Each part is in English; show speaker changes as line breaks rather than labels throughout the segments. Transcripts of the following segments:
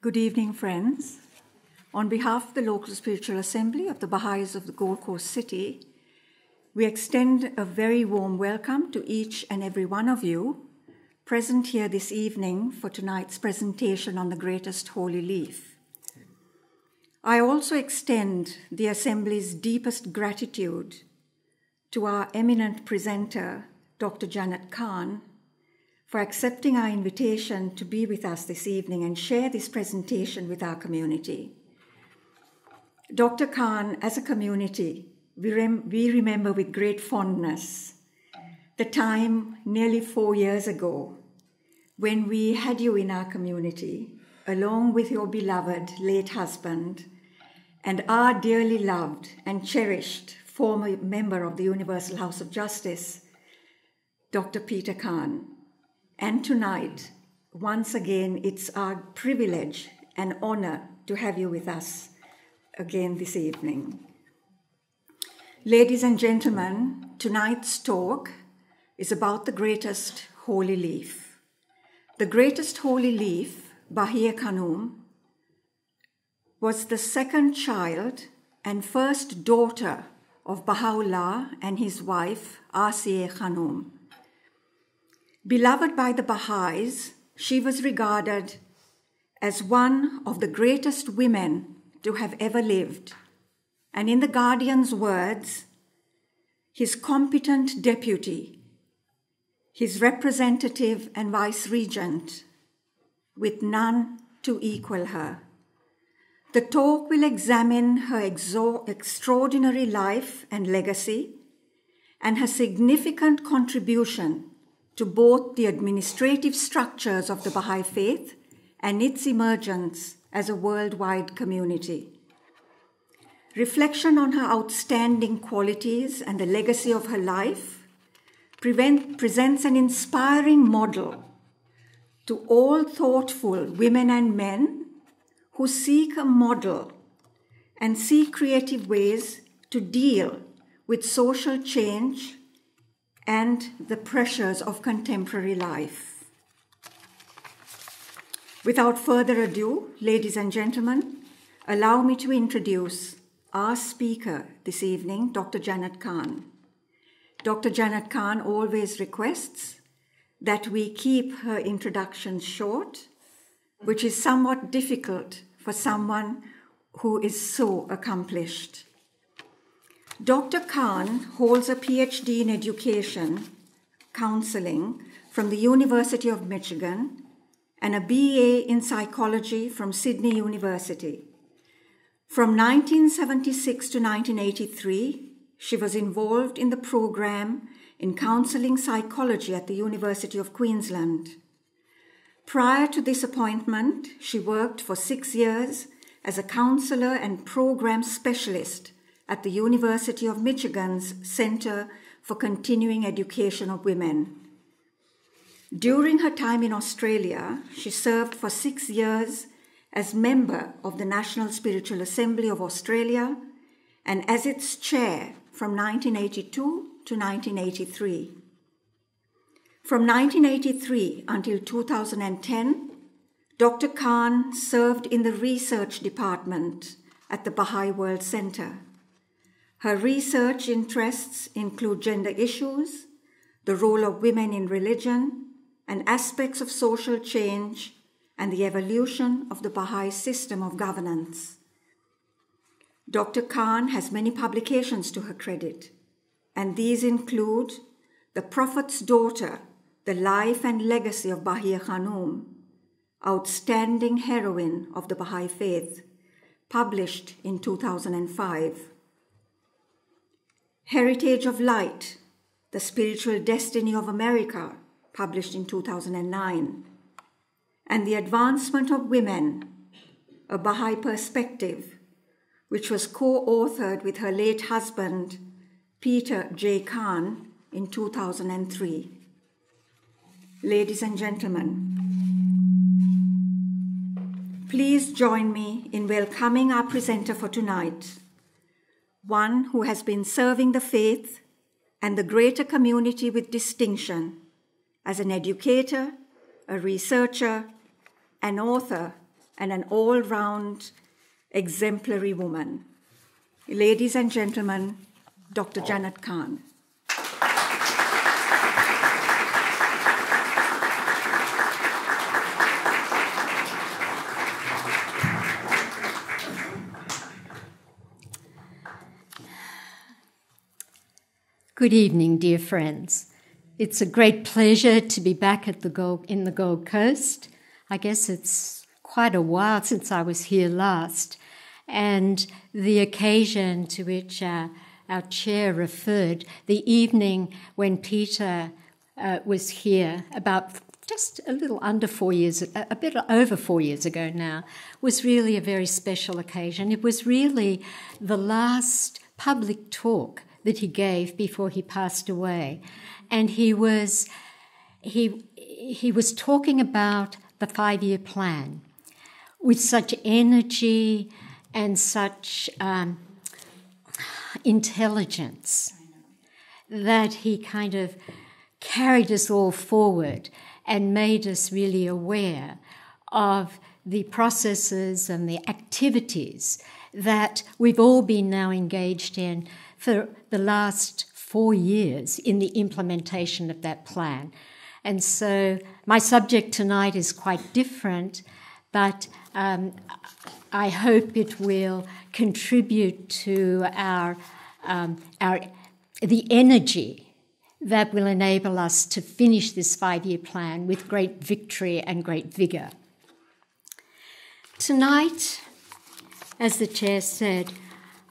Good evening, friends. On behalf of the local spiritual assembly of the Baha'is of the Gold Coast City, we extend a very warm welcome to each and every one of you present here this evening for tonight's presentation on the greatest holy leaf. I also extend the assembly's deepest gratitude to our eminent presenter, Dr. Janet Khan, for accepting our invitation to be with us this evening and share this presentation with our community. Dr. Khan, as a community, we remember with great fondness the time nearly 4 years ago when we had you in our community, along with your beloved late husband and our dearly loved and cherished former member of the Universal House of Justice, Dr. Peter Khan. And tonight, once again, it's our privilege and honor to have you with us again this evening. Ladies and gentlemen, tonight's talk is about the greatest holy leaf. The greatest holy leaf, Bahiyyih Khanum, was the second child and first daughter of Baha'u'lláh and his wife, Bahiyyih Khanum. Beloved by the Baha'is, she was regarded as one of the greatest women to have ever lived, and in the Guardian's words, his competent deputy, his representative and vice-regent, with none to equal her. The talk will examine her extraordinary life and legacy and her significant contribution to both the administrative structures of the Baha'i Faith and its emergence as a worldwide community. Reflection on her outstanding qualities and the legacy of her life presents an inspiring model to all thoughtful women and men who seek a model and see creative ways to deal with social change and the pressures of contemporary life. Without further ado, ladies and gentlemen, allow me to introduce our speaker this evening, Dr. Janet Khan. Dr. Janet Khan always requests that we keep her introductions short, which is somewhat difficult for someone who is so accomplished. Dr. Khan holds a PhD in education counseling from the University of Michigan and a BA in psychology from Sydney University. From 1976 to 1983, she was involved in the program in counseling psychology at the University of Queensland. Prior to this appointment, she worked for 6 years as a counselor and program specialist at the University of Michigan's Center for Continuing Education of Women. During her time in Australia, she served for 6 years as member of the National Spiritual Assembly of Australia and as its chair from 1982 to 1983. From 1983 until 2010, Dr. Khan served in the research department at the Baha'i World Centre. Her research interests include gender issues, the role of women in religion, and aspects of social change and the evolution of the Baha'i system of governance. Dr. Khan has many publications to her credit, and these include The Prophet's Daughter, The Life and Legacy of Bahiyyih Khanum, Outstanding Heroine of the Baha'i Faith, published in 2005. Heritage of Light, The Spiritual Destiny of America, published in 2009. And The Advancement of Women, A Baha'i Perspective, which was co-authored with her late husband, Peter J. Khan, in 2003. Ladies and gentlemen, please join me in welcoming our presenter for tonight, one who has been serving the faith and the greater community with distinction as an educator, a researcher, an author, and an all-round exemplary woman. Ladies and gentlemen, Dr. Janat Khan.
Good evening, dear friends. It's a great pleasure to be back at in the Gold Coast. I guess it's quite a while since I was here last, and the occasion to which our chair referred, the evening when Peter was here about just a little under 4 years, a bit over 4 years ago now, was really a very special occasion. It was really the last public talk that he gave before he passed away, and he was talking about the 5-year plan with such energy and such intelligence that he kind of carried us all forward and made us really aware of the processes and the activities that we've all been now engaged in for the last 4 years in the implementation of that plan. And so my subject tonight is quite different, but I hope it will contribute to the energy that will enable us to finish this 5-year plan with great victory and great vigour. Tonight, as the chair said,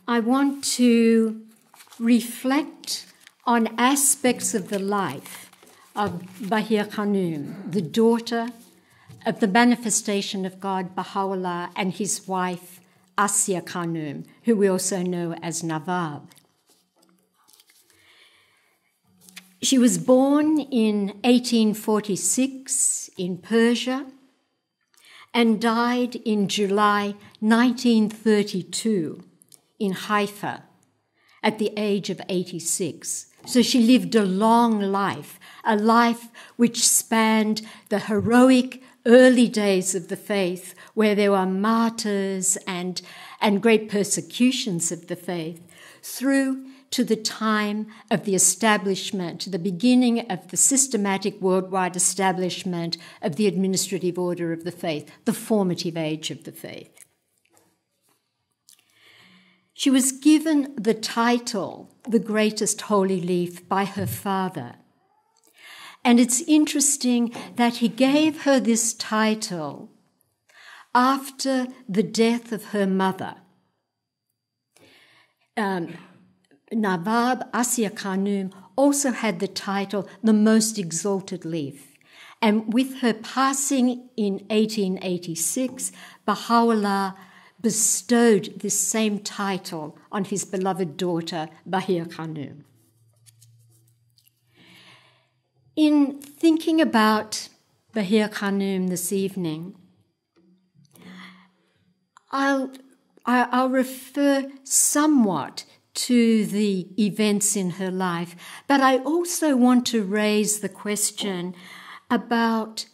I want to reflect on aspects of the life of Bahiyyih Khanum, the daughter of the manifestation of God, Baha'u'llah, and his wife, Bahiyyih Khanum, who we also know as Nawab. She was born in 1846 in Persia and died in July 1932 in Haifa at the age of 86. So she lived a long life, a life which spanned the heroic early days of the faith, where there were martyrs and great persecutions of the faith, through to the time of the establishment, the beginning of the systematic worldwide establishment of the administrative order of the faith, the formative age of the faith. She was given the title, the greatest holy leaf, by her father. And it's interesting that he gave her this title after the death of her mother. Nawab Bahiyyih Khanum also had the title, the most exalted leaf. And with her passing in 1886, Baha'u'llah bestowed this same title on his beloved daughter, Bahiyyih Khanum. In thinking about Bahiyyih Khanum this evening, I'll refer somewhat to the events in her life, but I also want to raise the question about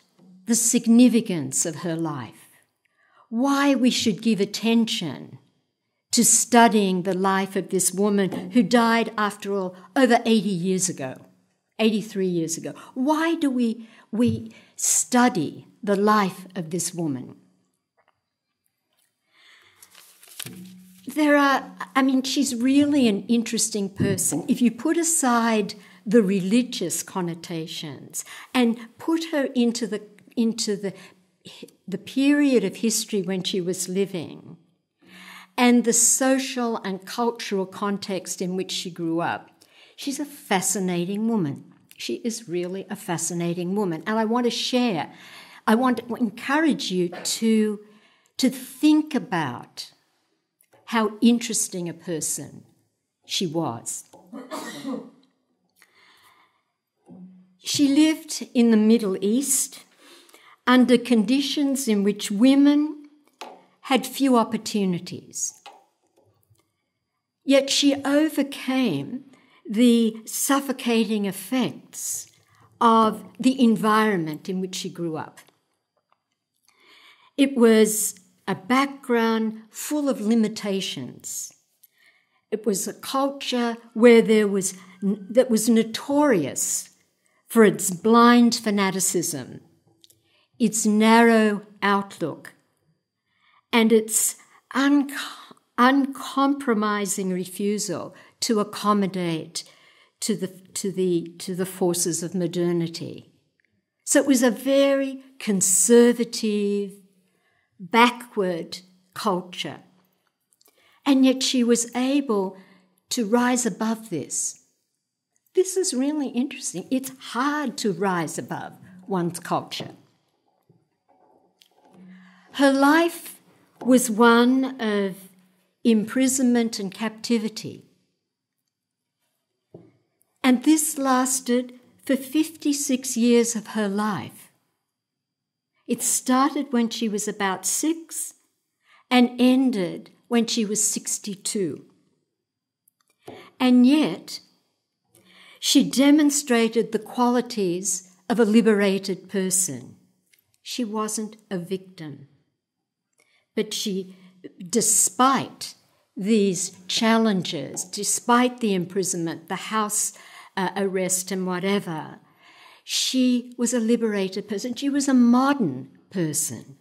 the significance of her life. Why we should give attention to studying the life of this woman who died, after all, over 80 years ago, 83 years ago. Why do we study the life of this woman? She's really an interesting person. If you put aside the religious connotations and put her into the period of history when she was living and the social and cultural context in which she grew up, she's a fascinating woman. She is really a fascinating woman. And I want to encourage you to think about how interesting a person she was. She lived in the Middle East under conditions in which women had few opportunities. Yet she overcame the suffocating effects of the environment in which she grew up. It was a background full of limitations. It was a culture that was notorious for its blind fanaticism, its narrow outlook, and its uncompromising refusal to accommodate to the forces of modernity. So it was a very conservative, backward culture. And yet she was able to rise above this. This is really interesting. It's hard to rise above one's culture. Her life was one of imprisonment and captivity. And this lasted for 56 years of her life. It started when she was about 6 and ended when she was 62. And yet, she demonstrated the qualities of a liberated person. She wasn't a victim. But she, despite these challenges, despite the imprisonment, the house arrest and whatever, she was a liberated person. She was a modern person.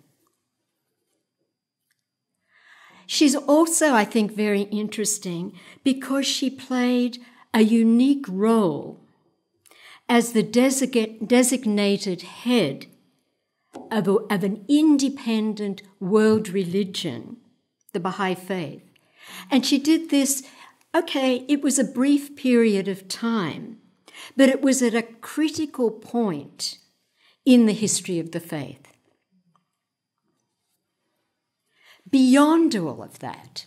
She's also, I think, very interesting because she played a unique role as the designated head of an independent world religion, the Baha'i Faith. And she did this, it was a brief period of time, but it was at a critical point in the history of the faith. Beyond all of that,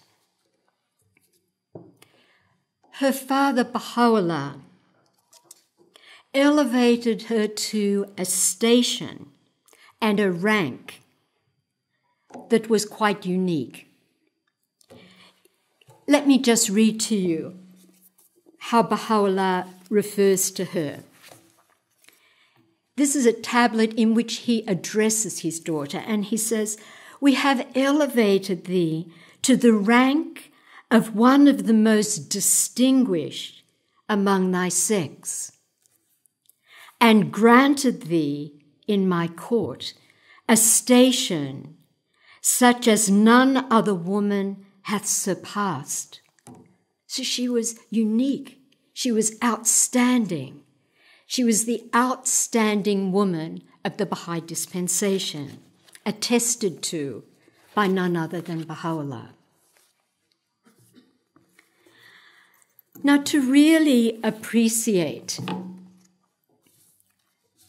her father, Baha'u'llah, elevated her to a station and a rank that was quite unique. Let me just read to you how Baha'u'llah refers to her. This is a tablet in which he addresses his daughter, and he says, "We have elevated thee to the rank of one of the most distinguished among thy sex, and granted thee in my court a station such as none other woman hath surpassed." So she was unique. She was outstanding. She was the outstanding woman of the Baha'i dispensation, attested to by none other than Baha'u'llah. Now, to really appreciate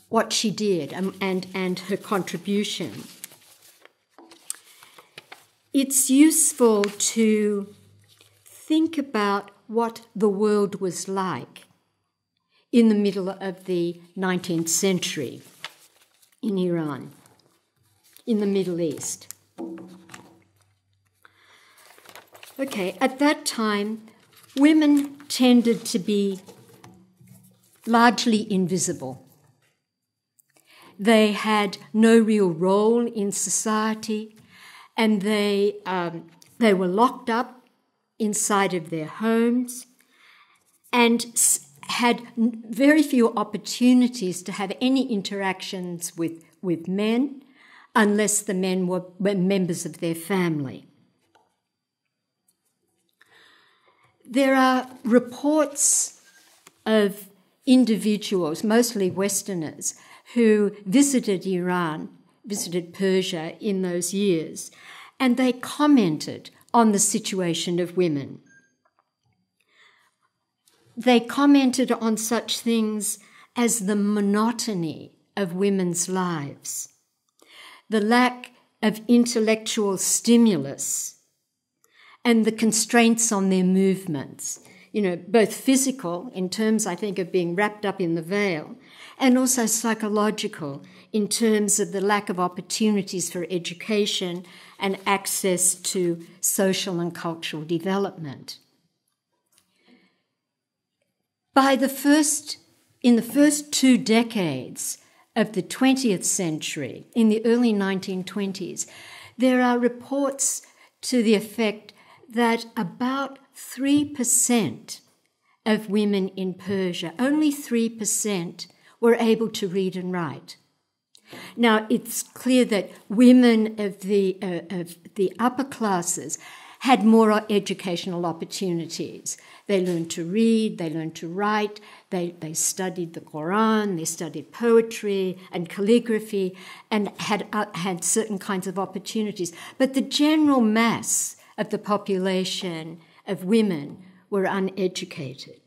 what she did and her contribution, it's useful to think about what the world was like in the middle of the 19th century in Iran, in the Middle East. At that time, women tended to be largely invisible. They had no real role in society, and they were locked up inside of their homes and had very few opportunities to have any interactions with men unless the men were members of their family. There are reports of individuals, mostly Westerners, who visited Iran, visited Persia in those years, and they commented on the situation of women. They commented on such things as the monotony of women's lives, the lack of intellectual stimulus, and the constraints on their movements, both physical in terms, I think, of being wrapped up in the veil, and also psychological in terms of the lack of opportunities for education and access to social and cultural development. In the first 2 decades of the 20th century, in the early 1920s, there are reports to the effect that about 3% of women in Persia, only 3%, were able to read and write. Now, it's clear that women of the upper classes had more educational opportunities. They learned to read, they learned to write, they studied the Quran, they studied poetry and calligraphy, and had certain kinds of opportunities. But the general mass of the population of women were uneducated.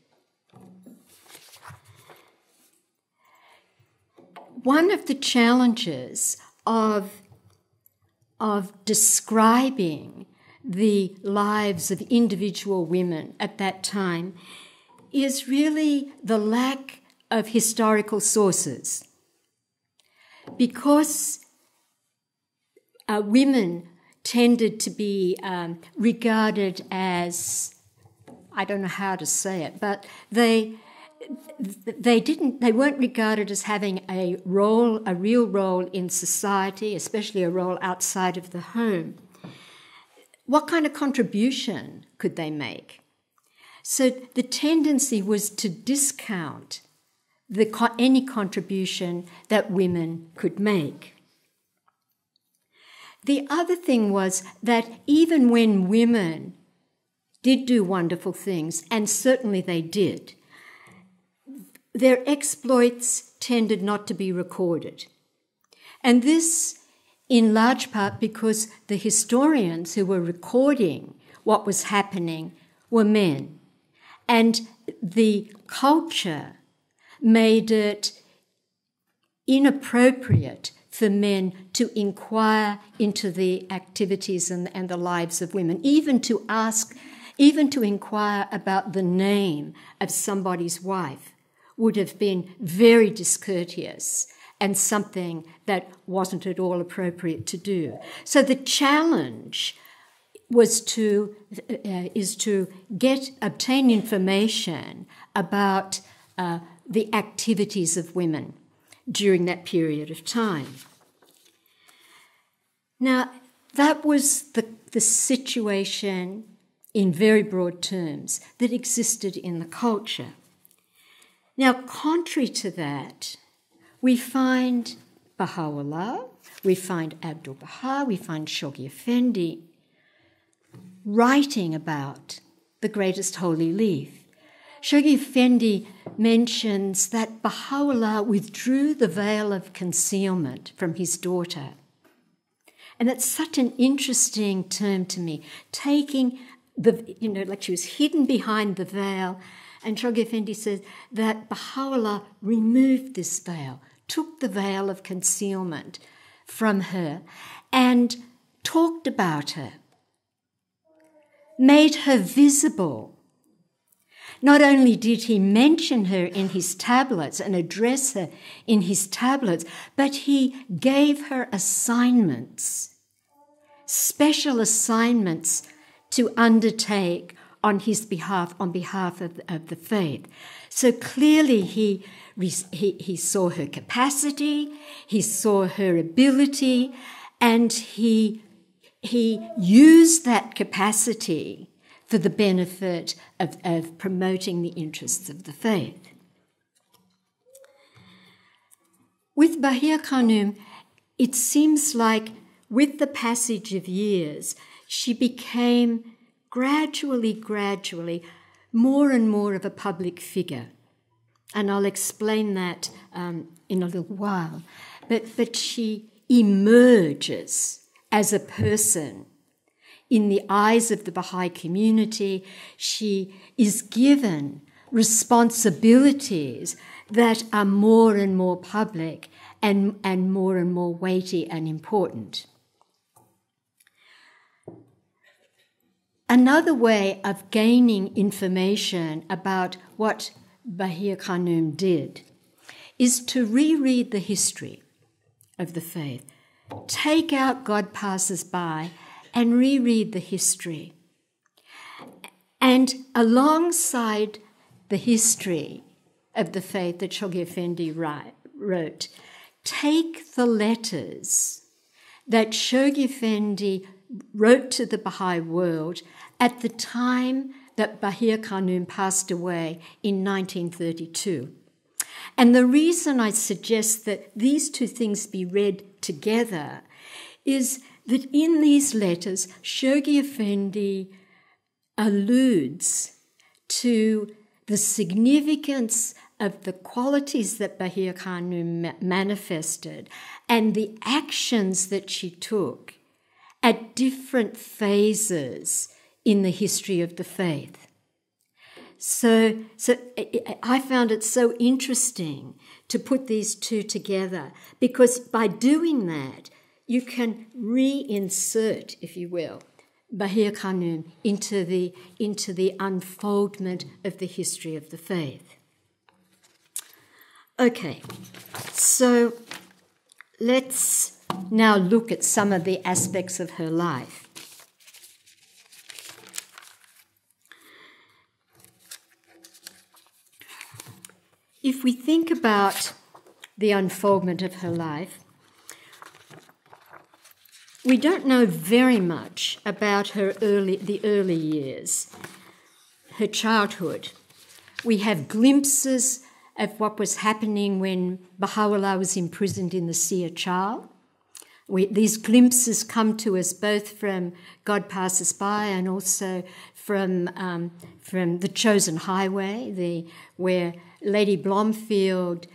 One of the challenges of describing the lives of individual women at that time is really the lack of historical sources. Because women tended to be regarded as, I don't know how to say it, but they weren't regarded as having a real role in society, especially a role outside of the home. What kind of contribution could they make? So the tendency was to discount any contribution that women could make. The other thing was that even when women did do wonderful things, and certainly they did, their exploits tended not to be recorded. And this, in large part, because the historians who were recording what was happening were men. And the culture made it inappropriate for men to inquire into the activities and the lives of women, even to inquire about the name of somebody's wife would have been very discourteous and something that wasn't at all appropriate to do. So the challenge was to obtain information about the activities of women during that period of time. Now, that was the situation in very broad terms that existed in the culture. Now, contrary to that, we find Baha'u'llah, we find Abdu'l-Bahá, we find Shoghi Effendi writing about the greatest holy leaf. Shoghi Effendi mentions that Baha'u'llah withdrew the veil of concealment from his daughter. And that's such an interesting term to me, taking like she was hidden behind the veil. And Shoghi Effendi says that Baha'u'llah removed this veil, took the veil of concealment from her and talked about her, made her visible. Not only did he mention her in his tablets and address her in his tablets, but he gave her assignments, special assignments to undertake on his behalf, on behalf of the faith. So clearly he saw her capacity, he saw her ability, and he used that capacity for the benefit of promoting the interests of the faith. With Bahiyyih Khanum, it seems like with the passage of years, she became gradually, more and more of a public figure. And I'll explain that in a little while. But she emerges as a person in the eyes of the Baha'i community. She is given responsibilities that are more and more public and more weighty and important. Another way of gaining information about what Bahiyyih Khanum did is to reread the history of the faith. Take out God Passes By and reread the history. And alongside the history of the faith that Shoghi Effendi wrote, take the letters that Shoghi Effendi wrote to the Baha'i world at the time that Bahiyyih Khanum passed away in 1932. And the reason I suggest that these two things be read together is that in these letters, Shoghi Effendi alludes to the significance of the qualities that Bahiyyih Khanum manifested and the actions that she took at different phases in the history of the faith. So I found it so interesting to put these two together, because by doing that, you can reinsert, if you will, Bahiyyih Khanum into the unfoldment of the history of the faith. Okay, so let's now look at some of the aspects of her life. If we think about the unfoldment of her life, we don't know very much about the early years, her childhood. We have glimpses of what was happening when Baha'u'llah was imprisoned in the Sea of Chal. These glimpses come to us both from God Passes By and also from The Chosen Highway, where Lady Blomfield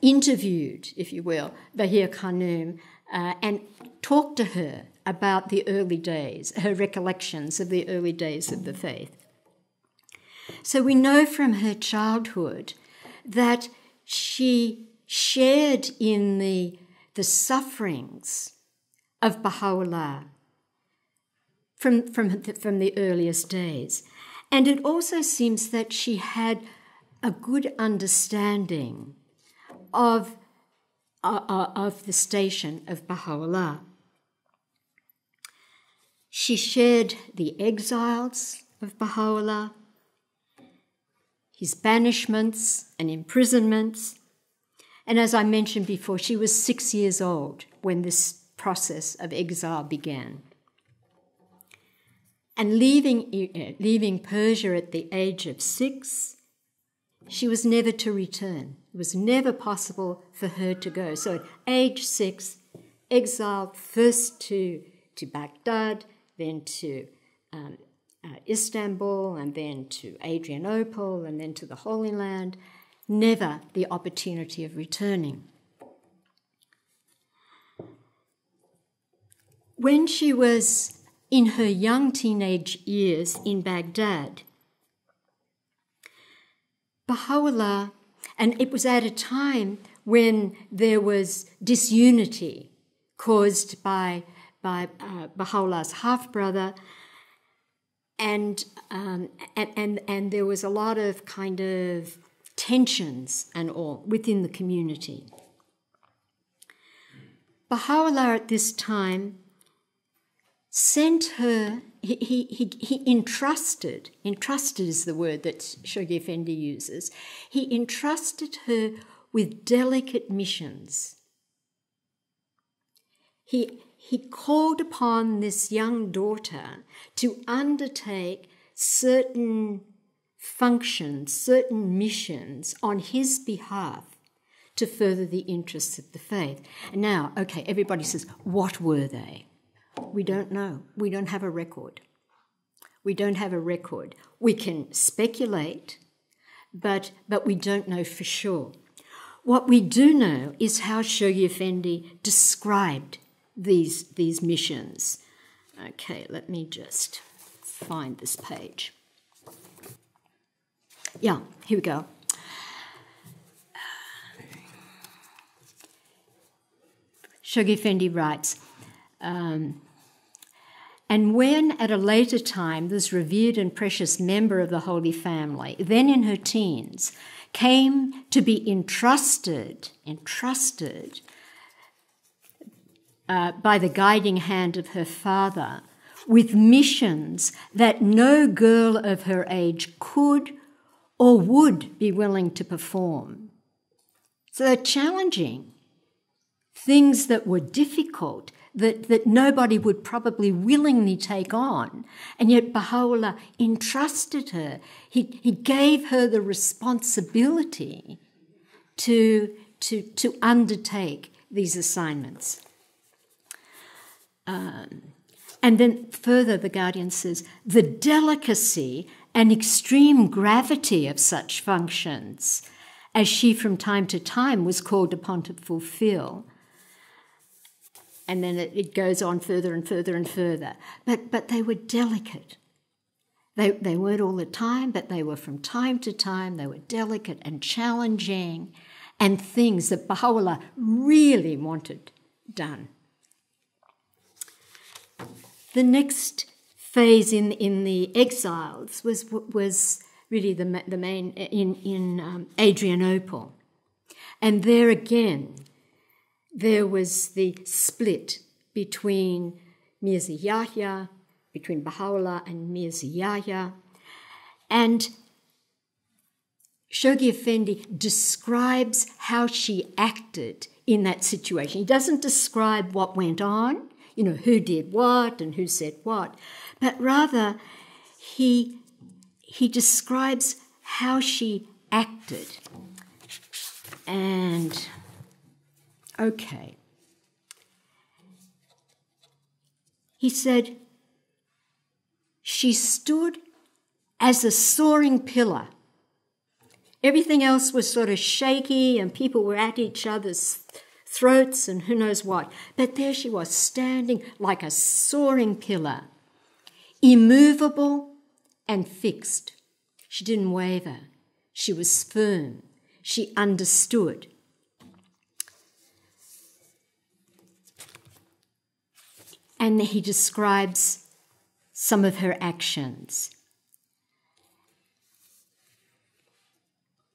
interviewed, if you will, Bahiyyih Khanum and talked to her about the early days, her recollections of the early days of the faith. So we know from her childhood that she shared in the sufferings of Baha'u'llah from the earliest days. And it also seems that she had a good understanding of the station of Baha'u'llah. She shared the exiles of Baha'u'llah, his banishments and imprisonments. And as I mentioned before, she was 6 years old when this process of exile began. And leaving Persia at the age of 6, she was never to return. It was never possible for her to go. So at age 6, exiled first to Baghdad, then to Istanbul, and then to Adrianople, and then to the Holy Land, never the opportunity of returning. When she was in her young teenage years in Baghdad, Baha'u'llah, and it was at a time when there was disunity caused by Baha'u'llah's half-brother, and there was a lot of kind of tensions and all within the community. Baha'u'llah at this time sent her, he entrusted is the word that Shoghi Effendi uses, he entrusted her with delicate missions. He called upon this young daughter to undertake certain functions, certain missions on his behalf to further the interests of the faith. Now, okay, everybody says, what were they? We don't know. We don't have a record. We don't have a record. We can speculate, but we don't know for sure. What we do know is how Shoghi Effendi described these missions. Okay, let me just find this page. Yeah, here we go. Shoghi Effendi writes, and when at a later time this revered and precious member of the Holy Family, then in her teens, came to be entrusted by the guiding hand of her father with missions that no girl of her age could or would be willing to perform. So they're challenging. things that were difficult, that nobody would probably willingly take on. And yet Baha'u'lláh entrusted her. He gave her the responsibility to undertake these assignments. And then further, the Guardian says, the delicacy and extreme gravity of such functions, as she from time to time was called upon to fulfill. And then it goes on further and further and further. But they were delicate. They weren't all the time, but they were from time to time. They were delicate and challenging, and things that Baha'u'lláh really wanted done. The next phase in the exiles was really the main in Adrianople. And there again, there was the split between Mirza Yahya, between Baha'u'lláh and Mirza Yahya. And Shoghi Effendi describes how she acted in that situation. He doesn't describe what went on, who did what and who said what, but rather he describes how she acted. And, okay. He said, she stood as a soaring pillar. Everything else was sort of shaky and people were at each other's throats and who knows what. But there she was, standing like a soaring pillar, immovable and fixed. She didn't waver. She was firm. She understood. And he describes some of her actions.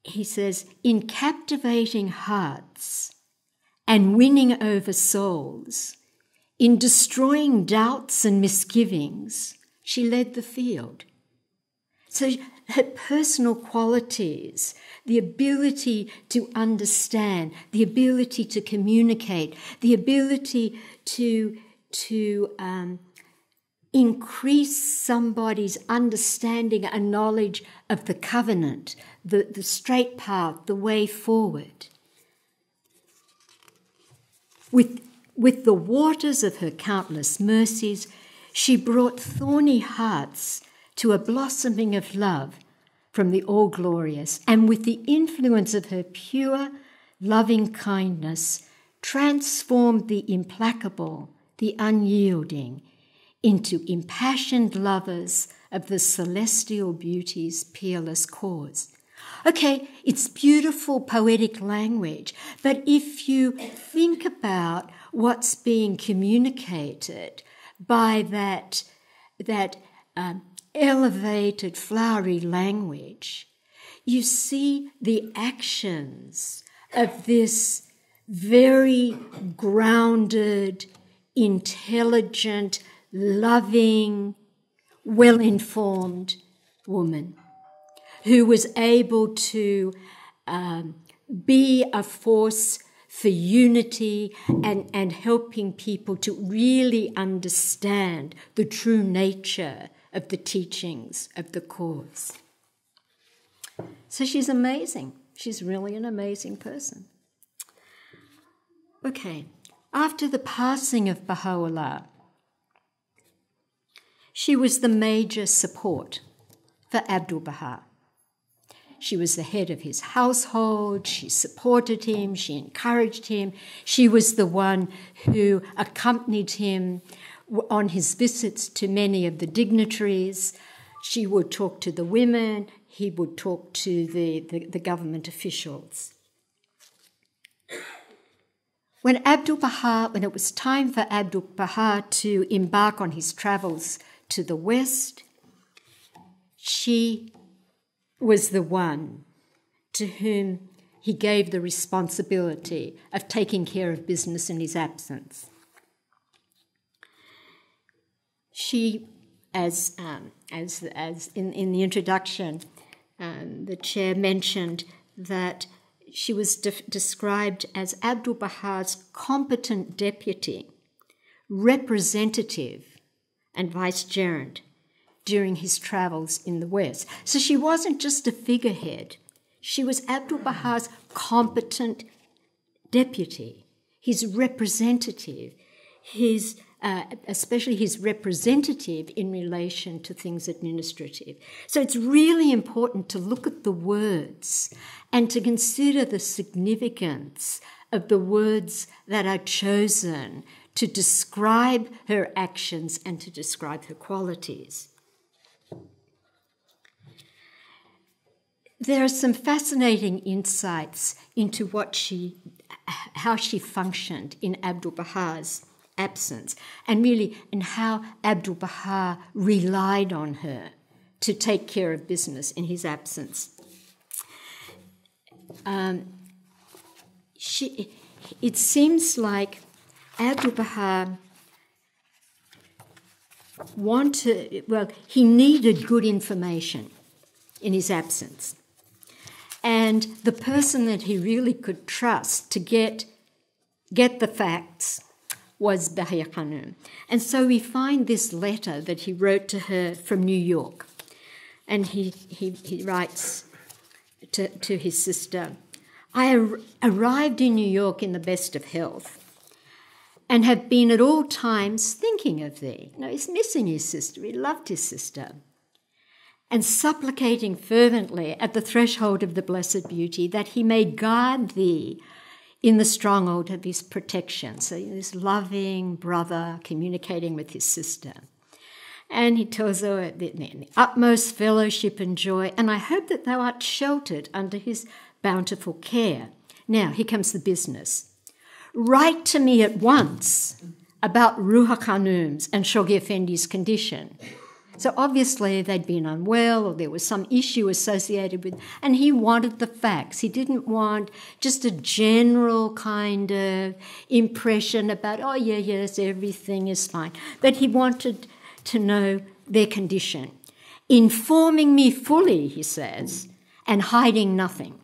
He says, in captivating hearts and winning over souls, in destroying doubts and misgivings, she led the field. So her personal qualities, the ability to understand, the ability to communicate, the ability to increase somebody's understanding and knowledge of the covenant, the straight path, the way forward. With the waters of her countless mercies, she brought thorny hearts to a blossoming of love from the all-glorious, and with the influence of her pure, loving kindness, transformed the implacable, the unyielding, into impassioned lovers of the celestial beauty's peerless cause. Okay, it's beautiful poetic language, but if you think about what's being communicated by that elevated, flowery language, you see the actions of this very grounded, intelligent, loving, well-informed woman who was able to be a force for unity and helping people to really understand the true nature of the teachings of the cause. So she's amazing. She's really an amazing person. Okay, after the passing of Baha'u'lláh, she was the major support for Abdu'l-Bahá. She was the head of his household, she supported him, she encouraged him. She was the one who accompanied him on his visits to many of the dignitaries. She would talk to the women, he would talk to the government officials. When it was time for Abdu'l-Bahá to embark on his travels to the West, she was the one to whom he gave the responsibility of taking care of business in his absence. She, as in the introduction, the chair mentioned that she was described as Abdu'l-Bahá's competent deputy, representative, and vicegerent during his travels in the West. So she wasn't just a figurehead. She was Abdu'l-Bahá's competent deputy, his representative, especially his representative in relation to things administrative. So it's really important to look at the words and to consider the significance of the words that are chosen to describe her actions and to describe her qualities. There are some fascinating insights into how she functioned in Abdu'l-Bahá's absence, and really in how Abdu'l-Bahá relied on her to take care of business in his absence. It seems like Abdu'l-Bahá he needed good information in his absence. And the person that he really could trust to get the facts was Bahiyyih Khanum. And so we find this letter that he wrote to her from New York. And he writes to his sister, "I arrived in New York in the best of health and have been at all times thinking of thee." No, he's missing his sister. He loved his sister. "And supplicating fervently at the threshold of the Blessed Beauty that he may guard thee in the stronghold of his protection." So this loving brother communicating with his sister. And he tells her the utmost fellowship and joy, and I hope that thou art sheltered under his bountiful care. Now, here comes the business. "Write to me at once about Ruha Khanum's and Shoghi Effendi's condition." So obviously they'd been unwell or there was some issue associated with, and he wanted the facts. He didn't want just a general kind of impression about, oh, yes, everything is fine. But he wanted to know their condition. "Informing me fully," he says, "and hiding nothing.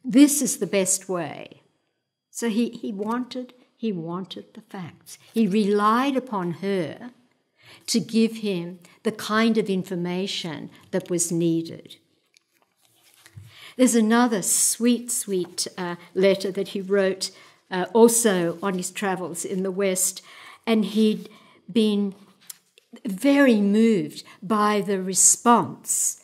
This is the best way." So he wanted the facts. He relied upon her to give him the kind of information that was needed. There's another sweet letter that he wrote also on his travels in the West, and he'd been very moved by the response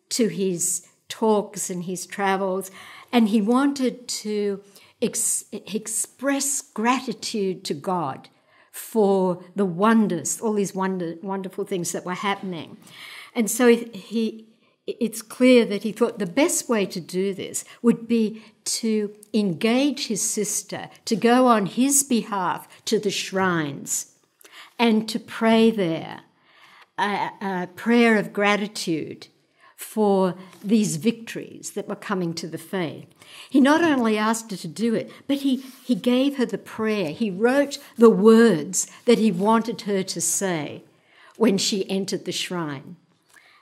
to his talks and his travels, and he wanted to express gratitude to God for the wonders, all these wonderful things that were happening. And so it's clear that he thought the best way to do this would be to engage his sister, to go on his behalf to the shrines and to pray there, a prayer of gratitude for these victories that were coming to the faith. He not only asked her to do it, but he gave her the prayer. He wrote the words that he wanted her to say when she entered the shrine.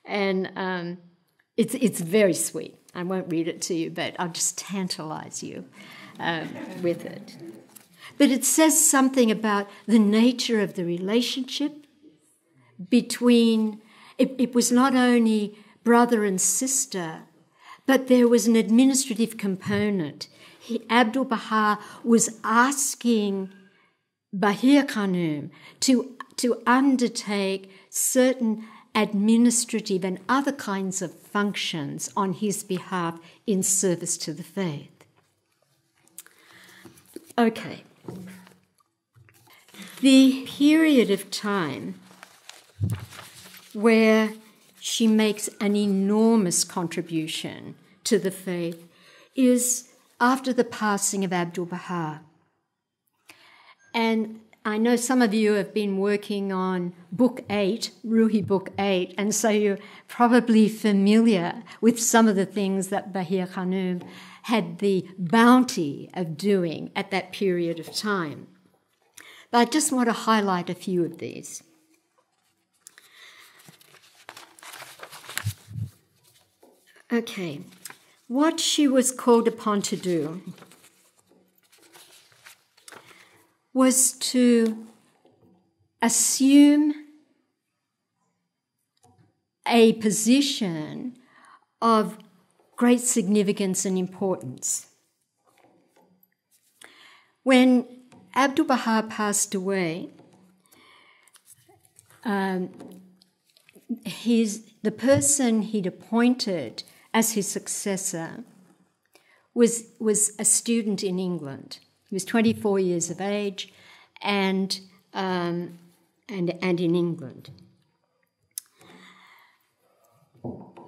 And it's very sweet. I won't read it to you, but I'll just tantalize you with it. But it says something about the nature of the relationship between, it was not only brother and sister, but there was an administrative component. Abdu'l-Bahá was asking Bahiyyih Khanum to undertake certain administrative and other kinds of functions on his behalf in service to the faith. Okay. The period of time where she makes an enormous contribution to the faith is after the passing of Abdu'l-Bahá. And I know some of you have been working on Book 8, Ruhi Book 8, and so you're probably familiar with some of the things that Bahiyyih Khanum had the bounty of doing at that period of time. But I just want to highlight a few of these. Okay, what she was called upon to do was to assume a position of great significance and importance. When Abdu'l-Bahá passed away, the person he'd appointed as his successor was a student in England. He was 24 years of age and in England.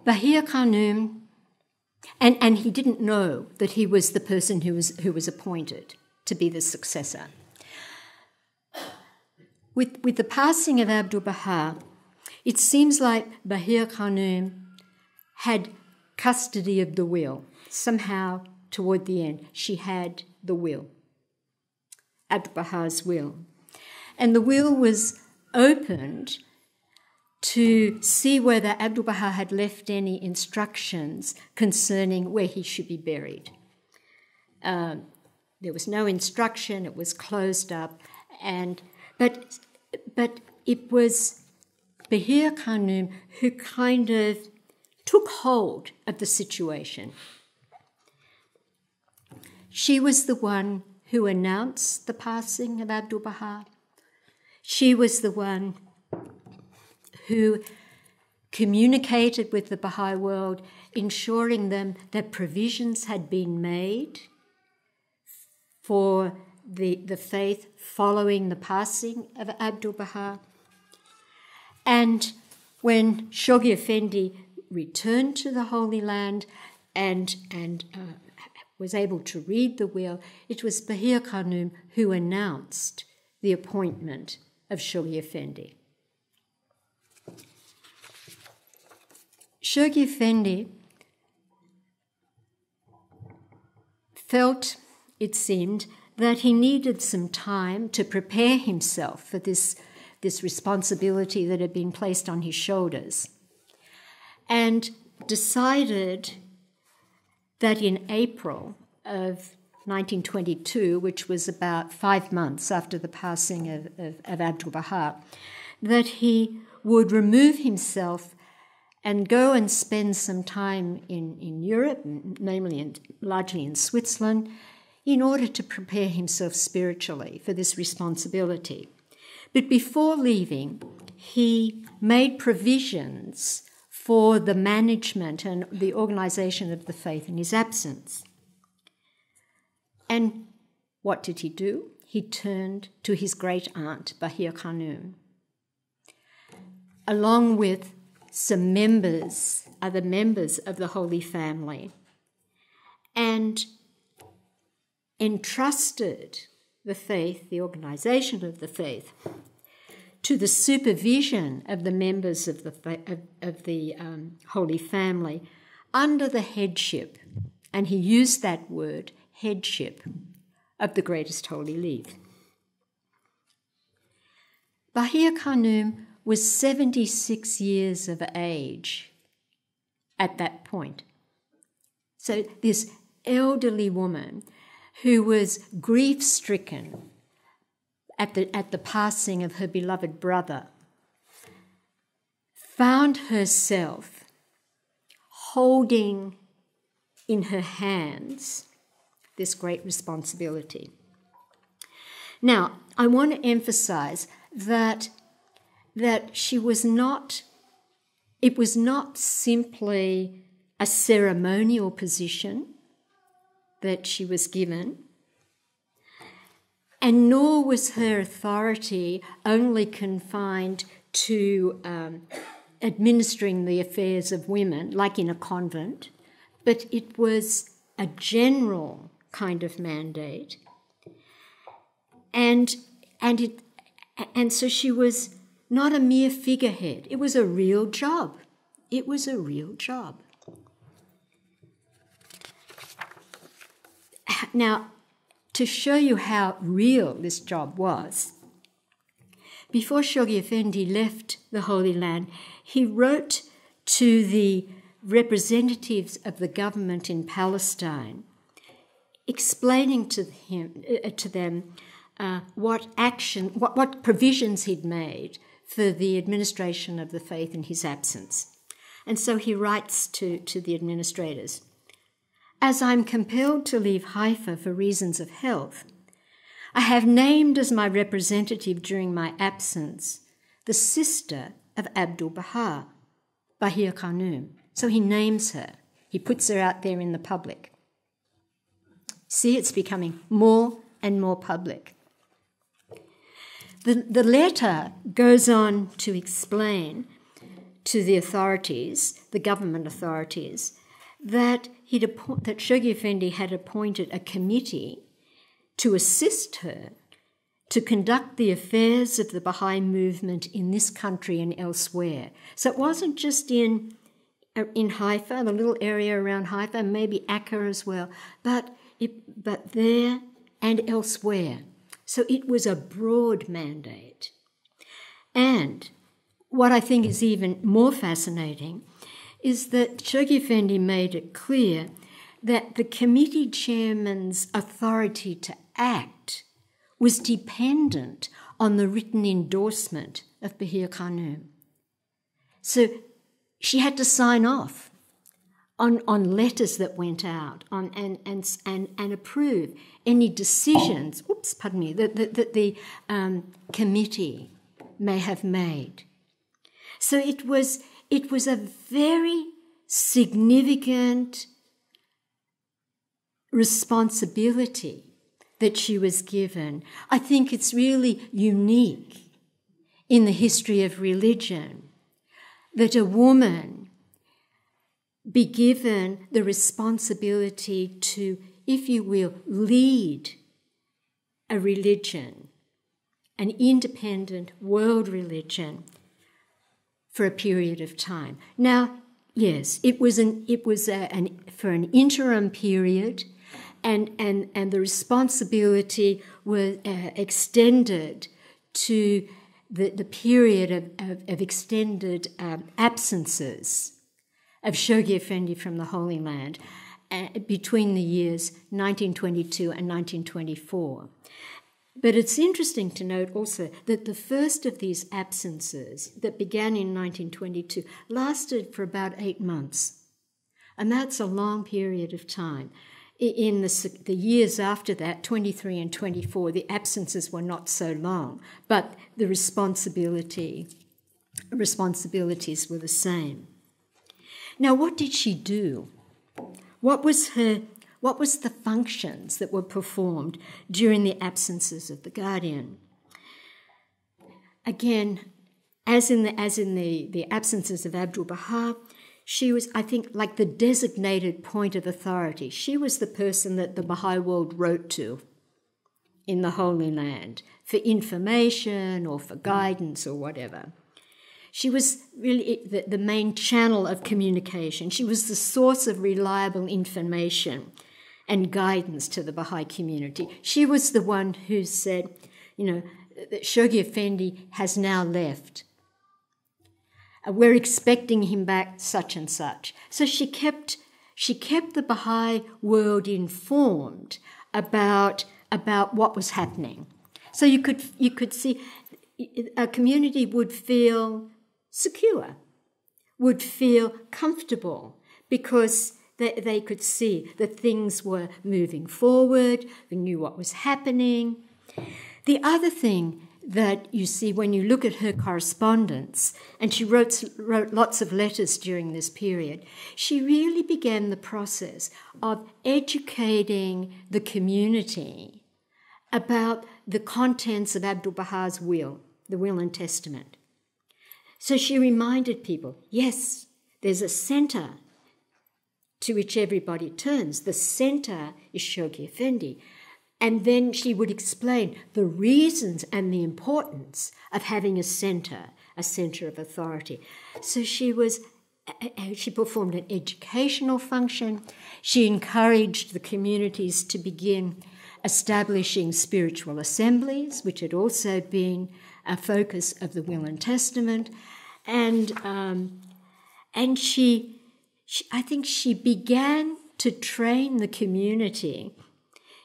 Bahiyyih Khanum, and he didn't know that he was the person who was appointed to be the successor. With the passing of Abdu'l-Bahá, it seems like Bahiyyih Khanum had custody of the will. Somehow, toward the end, she had the will, Abdu'l-Bahá's will. And the will was opened to see whether Abdu'l-Bahá had left any instructions concerning where he should be buried. There was no instruction, it was closed up, but it was Bahiyyih Khanum who kind of took hold of the situation. She was the one who announced the passing of Abdu'l-Bahá. She was the one who communicated with the Baha'i world, ensuring them that provisions had been made for the faith following the passing of Abdu'l-Bahá. And when Shoghi Effendi returned to the Holy Land and was able to read the will, it was Bahiyyih Khanum who announced the appointment of Shoghi Effendi. Shoghi Effendi felt, it seemed, that he needed some time to prepare himself for this responsibility that had been placed on his shoulders, and decided that in April of 1922, which was about 5 months after the passing of Abdu'l-Bahá, that he would remove himself and go and spend some time in Europe, namely largely in Switzerland, in order to prepare himself spiritually for this responsibility. But before leaving, he made provisions for the management and the organisation of the faith in his absence. And what did he do? He turned to his great aunt, Bahiyyih Khanum, along with some other members of the Holy Family, and entrusted the faith, the organisation of the faith, to the supervision of the members of the Holy Family under the headship, and he used that word, headship, of the Greatest Holy Leave. Bahiyyih Khanum was 76 years of age at that point. So this elderly woman who was grief-stricken at the passing of her beloved brother found herself holding in her hands this great responsibility. Now, I want to emphasize that she was not, it was not simply a ceremonial position that she was given, and nor was her authority only confined to administering the affairs of women, like in a convent, but it was a general kind of mandate. And so she was not a mere figurehead. It was a real job. It was a real job. Now, to show you how real this job was, before Shoghi Effendi left the Holy Land, he wrote to the representatives of the government in Palestine, explaining to them what provisions he'd made for the administration of the faith in his absence. And so he writes to the administrators, "As I'm compelled to leave Haifa for reasons of health, I have named as my representative during my absence the sister of Abdu'l-Bahá, Bahiyyih Khanum." So he names her. He puts her out there in the public. See, it's becoming more and more public. The letter goes on to explain to the authorities, the government authorities, that Shoghi Effendi had appointed a committee to assist her to conduct the affairs of the Baha'i movement in this country and elsewhere. So it wasn't just in Haifa, the little area around Haifa, maybe Akka as well, but there and elsewhere. So it was a broad mandate. And what I think is even more fascinating is that Shoghi Effendi made it clear that the committee chairman's authority to act was dependent on the written endorsement of Bahiyyih Khanum. So she had to sign off on letters that went out and approve any decisions, that the committee may have made. So it was a very significant responsibility that she was given. I think it's really unique in the history of religion that a woman be given the responsibility to, if you will, lead a religion, an independent world religion, for a period of time. Now, yes, it was for an interim period, and the responsibility was extended to the period of extended absences of Shoghi Effendi from the Holy Land between the years 1922 and 1924. But it's interesting to note also that the first of these absences that began in 1922 lasted for about 8 months. And that's a long period of time. In the years after that, 23 and 24, the absences were not so long, but the responsibilities were the same. Now, what did she do? What was the functions that were performed during the absences of the guardian? Again, as in the absences of Abdu'l-Bahá, she was, I think, like the designated point of authority. She was the person that the Baha'i world wrote to in the Holy Land for information or for guidance or whatever. She was really the main channel of communication. She was the source of reliable information and guidance to the Baha'i community. She was the one who said, that Shoghi Effendi has now left. We're expecting him back, such and such. So she kept the Baha'i world informed about what was happening. So you could see a community would feel secure, would feel comfortable, because they could see that things were moving forward, they knew what was happening. The other thing that you see when you look at her correspondence, and she wrote lots of letters during this period, she really began the process of educating the community about the contents of Abdu'l-Bahá's will, the will and testament. So she reminded people, yes, there's a centre to which everybody turns. The centre is Shoghi Effendi. And then she would explain the reasons and the importance of having a centre of authority. So she performed an educational function. She encouraged the communities to begin establishing spiritual assemblies, which had also been a focus of the Will and Testament. And she I think she began to train the community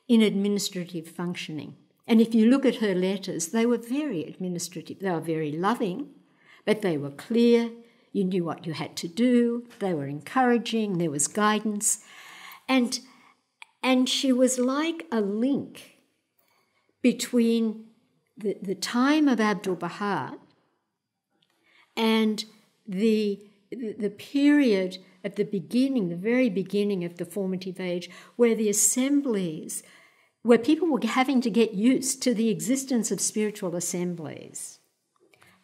in administrative functioning. And if you look at her letters, they were very administrative. They were very loving, but they were clear. You knew what you had to do. They were encouraging. There was guidance. And she was like a link between the time of Abdu'l-Bahá and the period at the beginning, the very beginning of the formative age, where the assemblies, where people were having to get used to the existence of spiritual assemblies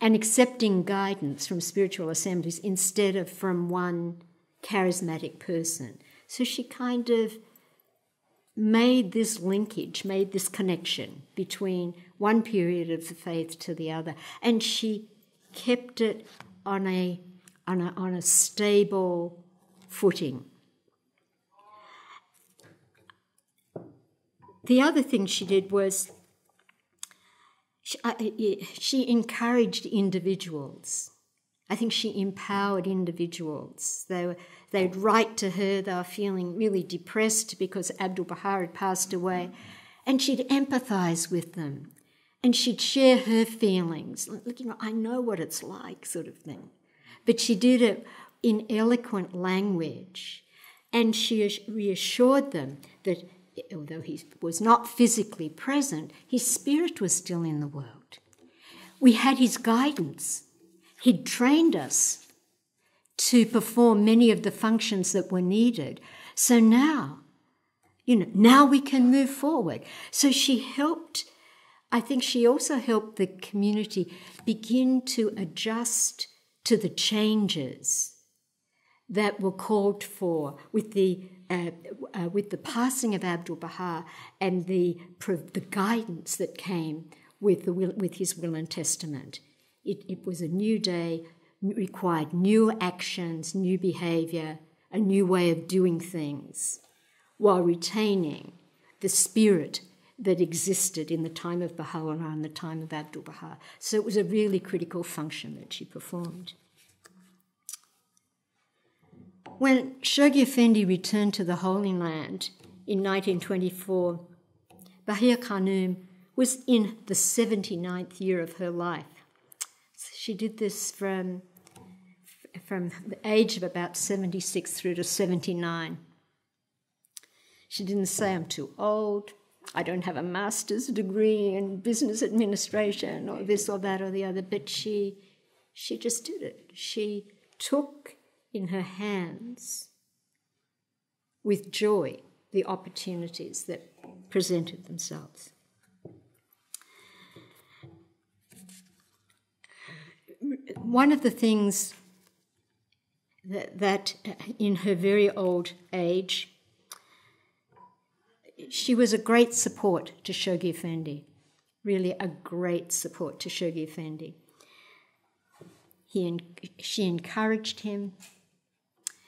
and accepting guidance from spiritual assemblies instead of from one charismatic person. So she kind of made this linkage, made this connection between one period of the faith to the other, and she kept it on a stable footing. The other thing she did was she encouraged individuals. I think she empowered individuals. They'd write to her, they were feeling really depressed because Abdu'l-Bahá had passed away, and she'd empathise with them, and she'd share her feelings, like, I know what it's like, sort of thing. But she did it in eloquent language, and she reassured them that although he was not physically present, his spirit was still in the world. We had his guidance. He'd trained us to perform many of the functions that were needed. So now, now we can move forward. So she helped, I think she also helped the community begin to adjust to the changes that were called for with the passing of Abdu'l-Bahá and the guidance that came with his will and testament. It was a new day, required new actions, new behaviour, a new way of doing things, while retaining the spirit that existed in the time of Baha'u'lláh and the time of Abdu'l-Bahá. So it was a really critical function that she performed. When Shoghi Effendi returned to the Holy Land in 1924, Bahiyyih Khanum was in the 79th year of her life. She did this from the age of about 76 through to 79. She didn't say, I'm too old, I don't have a master's degree in business administration or this or that or the other, but she just did it. She took in her hands with joy the opportunities that presented themselves. One of the things that in her very old age, she was a great support to Shoghi Effendi, really a great support to Shoghi Effendi. She encouraged him.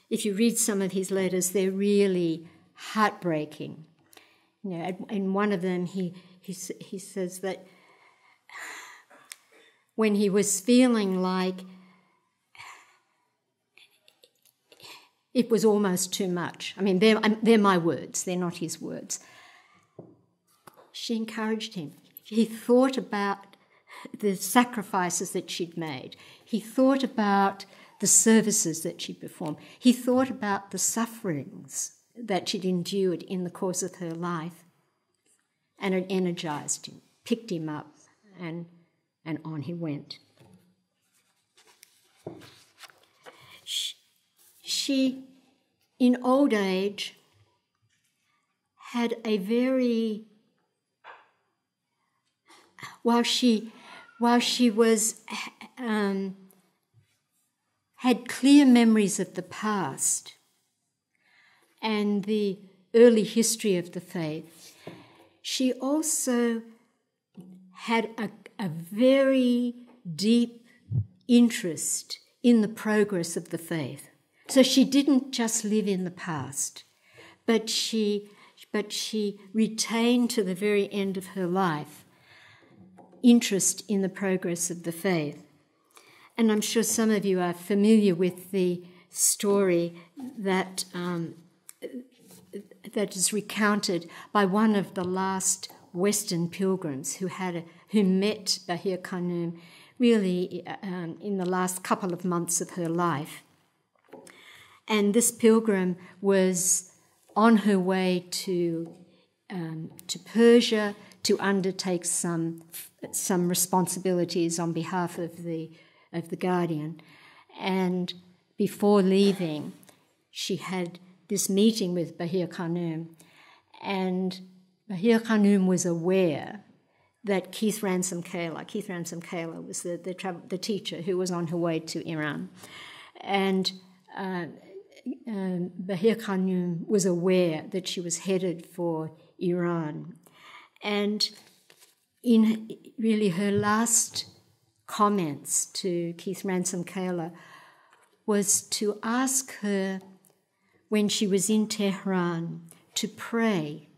If you read some of his letters, they're really heartbreaking. In one of them, he says that when he was feeling like it was almost too much. I mean, they're my words, they're not his words. She encouraged him. He thought about the sacrifices that she'd made. He thought about the services that she'd performed. He thought about the sufferings that she'd endured in the course of her life, and it energised him, picked him up, and on he went. She, in old age, had a very, while she was, had clear memories of the past and the early history of the faith, she also had a very deep interest in the progress of the faith. So she didn't just live in the past, but she retained to the very end of her life interest in the progress of the faith. And I'm sure some of you are familiar with the story that that is recounted by one of the last Western pilgrims who met Bahiyyih Khanum really in the last couple of months of her life. And this pilgrim was on her way to Persia to undertake some responsibilities on behalf of the Guardian. And before leaving, she had this meeting with Bahiyyih Khanum, and Bahiyyih Khanum was aware that Keith Ransom Kaler was the teacher who was on her way to Iran. And Bahiyyih Khanum was aware that she was headed for Iran. And in really her last comments to Keith Ransom Kaler was to ask her, when she was in Tehran, to pray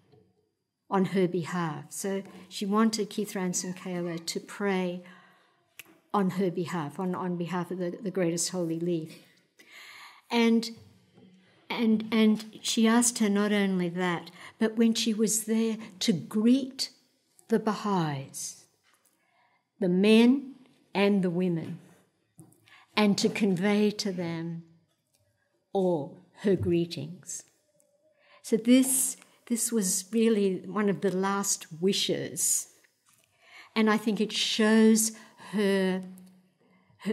on her behalf. So she wanted Keith Ransom Kaler to pray on her behalf, on behalf of the greatest holy leaf. And she asked her not only that, but when she was there to greet the Baha'is, the men and the women, and to convey to them all her greetings. So this was really one of the last wishes. And I think it shows her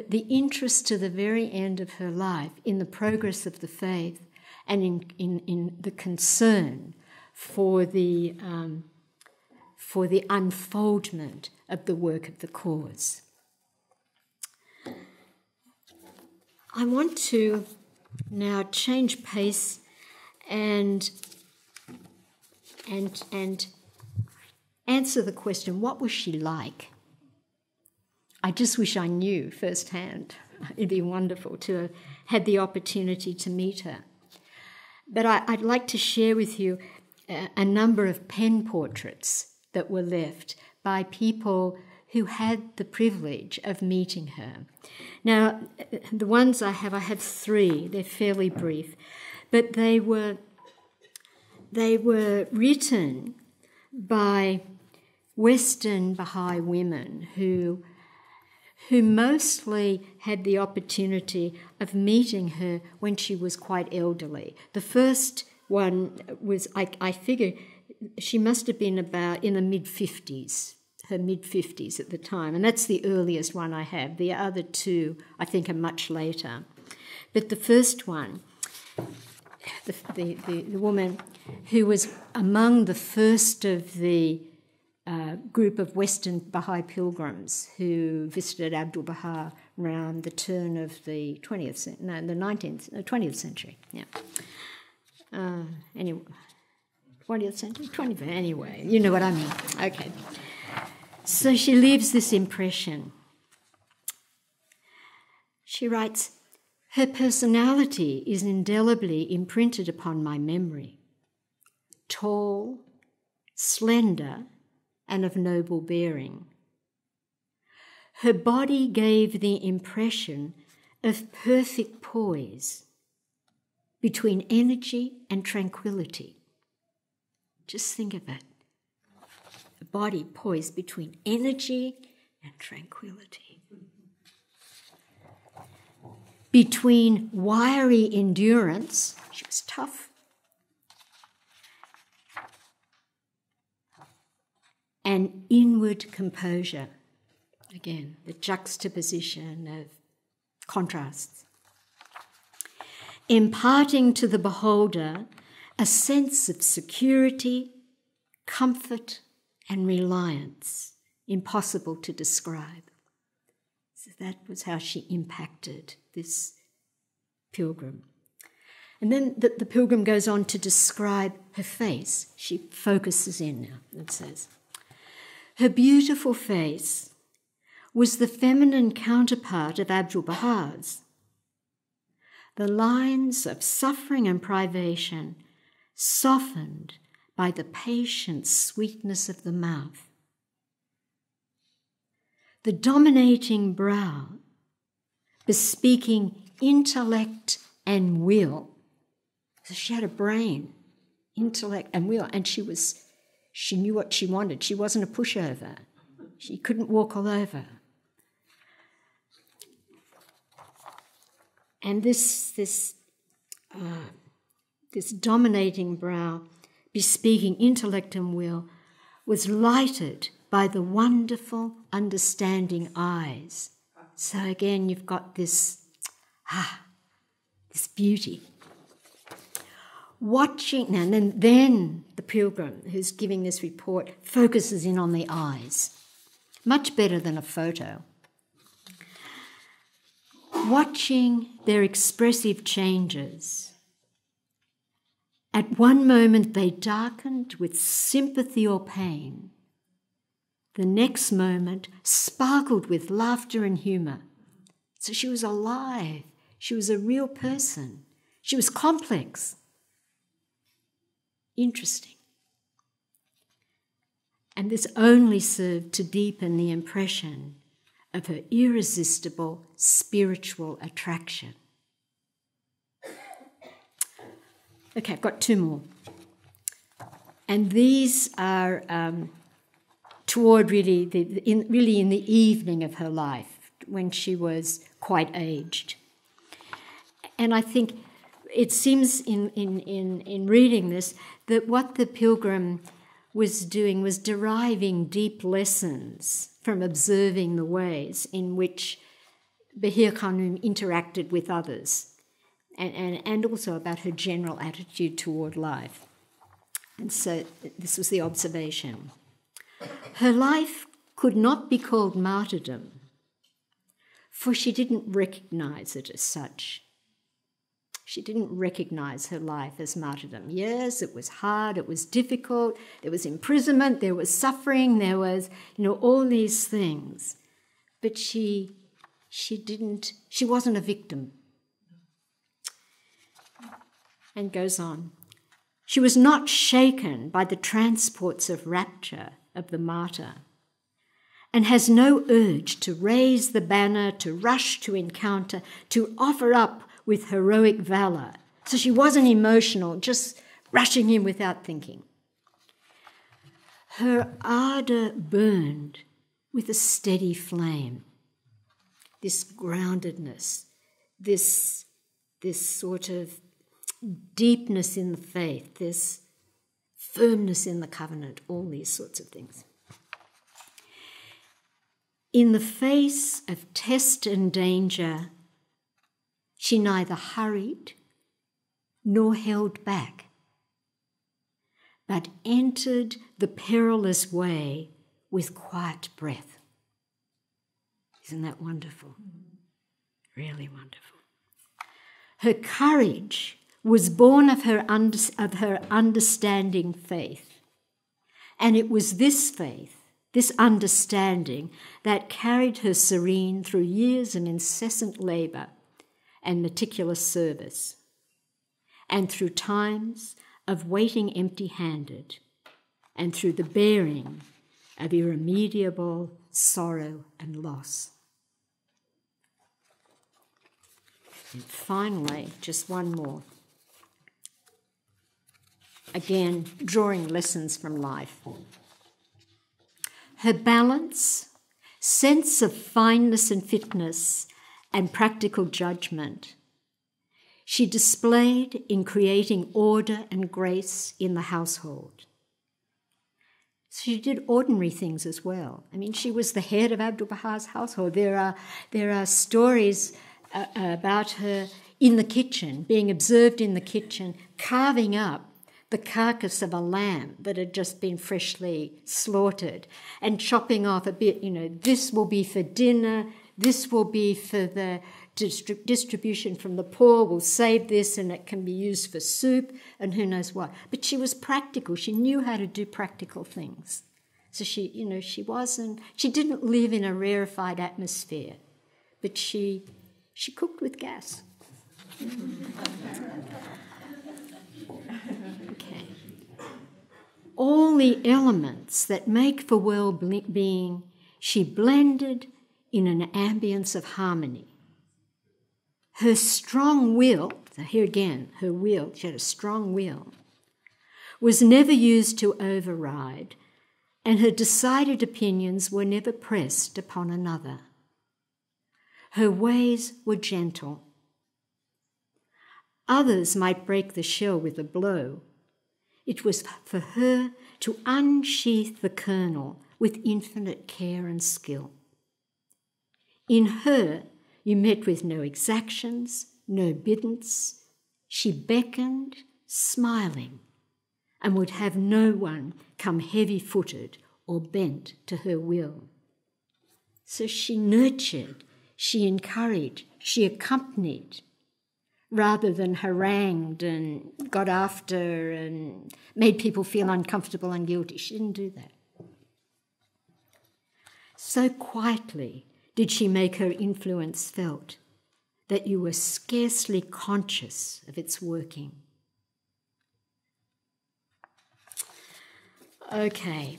the interest to the very end of her life in the progress of the faith and in the concern for the unfoldment of the work of the cause. I want to now change pace and answer the question, what was she like? I just wish I knew firsthand. It'd be wonderful to have had the opportunity to meet her. But I'd like to share with you a number of pen portraits that were left by people who had the privilege of meeting her. Now, the ones I have three. They're fairly brief, but they were written by Western Baha'i women who mostly had the opportunity of meeting her when she was quite elderly. The first one was, I figure, she must have been about in the mid-50s, her mid-50s at the time, and that's the earliest one I have. The other two, I think, are much later. But the first one, the woman who was among the first of the group of Western Baha'i pilgrims who visited Abdu'l-Bahá around the turn of the 20th century. Yeah. Anyway, 20th century? 20th, anyway, you know what I mean. Okay. So she leaves this impression. She writes, "Her personality is indelibly imprinted upon my memory. Tall, slender, and of noble bearing. Her body gave the impression of perfect poise between energy and tranquility." Just think of it. A body poised between energy and tranquility. Between wiry endurance, she was tough, and inward composure. Again, the juxtaposition of contrasts. Imparting to the beholder a sense of security, comfort, and reliance, impossible to describe. So that was how she impacted this pilgrim. And then the pilgrim goes on to describe her face. She focuses in now and says, "Her beautiful face was the feminine counterpart of Abdu'l-Bahá's. The lines of suffering and privation softened by the patient sweetness of the mouth. The dominating brow, bespeaking intellect and will. So she had a brain, intellect and will, and she knew what she wanted. She wasn't a pushover. She couldn't walk all over. And this dominating brow, bespeaking intellect and will, was lighted by the wonderful, understanding eyes. So again, you've got this beauty. Watching, and then the pilgrim who's giving this report focuses in on the eyes. Much better than a photo. Watching their expressive changes. At one moment they darkened with sympathy or pain. The next moment sparkled with laughter and humour. So she was alive. She was a real person. She was complex. Interesting. And this only served to deepen the impression of her irresistible spiritual attraction. Okay, I've got two more. And these are toward really in the evening of her life, when she was quite aged. And I think it seems in reading this that what the pilgrim was doing was deriving deep lessons from observing the ways in which Bahiyyih Khanum interacted with others, and also about her general attitude toward life. And so this was the observation. Her life could not be called martyrdom, for she didn't recognize it as such. She didn't recognize her life as martyrdom. Yes, it was hard, it was difficult, there was imprisonment, there was suffering, there was, all these things. But she wasn't a victim. And goes on. She was not shaken by the transports of rapture of the martyr, and has no urge to raise the banner, to rush to encounter, to offer up with heroic valour. So she wasn't emotional, just rushing in without thinking. Her ardour burned with a steady flame, this groundedness, this sort of deepness in the faith, this firmness in the covenant, all these sorts of things. In the face of test and danger, she neither hurried nor held back, but entered the perilous way with quiet breath. Isn't that wonderful? Really wonderful. Her courage was born of her understanding faith, and it was this faith, this understanding, that carried her serene through years of incessant labour and meticulous service, and through times of waiting empty-handed, and through the bearing of irremediable sorrow and loss. And finally, just one more. Again, drawing lessons from life. Her balance, sense of fineness and fitness, and practical judgment she displayed in creating order and grace in the household. She did ordinary things as well. I mean, she was the head of Abdu'l-Bahá's household. There are stories about her in the kitchen, being observed in the kitchen, carving up the carcass of a lamb that had just been freshly slaughtered and chopping off a bit, this will be for dinner, this will be for the distribution from the poor, we'll save this and it can be used for soup and who knows what. But she was practical. She knew how to do practical things. So she didn't live in a rarefied atmosphere, but she cooked with gas. Okay. All the elements that make for well-being, she blended in an ambience of harmony. Her strong will, so here again, her will, she had a strong will, was never used to override, and her decided opinions were never pressed upon another. Her ways were gentle. Others might break the shell with a blow. It was for her to unsheath the kernel with infinite care and skill. In her, you met with no exactions, no biddance. She beckoned, smiling, and would have no one come heavy-footed or bent to her will. So she nurtured, she encouraged, she accompanied, rather than harangued and got after and made people feel uncomfortable and guilty. She didn't do that. So quietly did she make her influence felt that you were scarcely conscious of its working. Okay.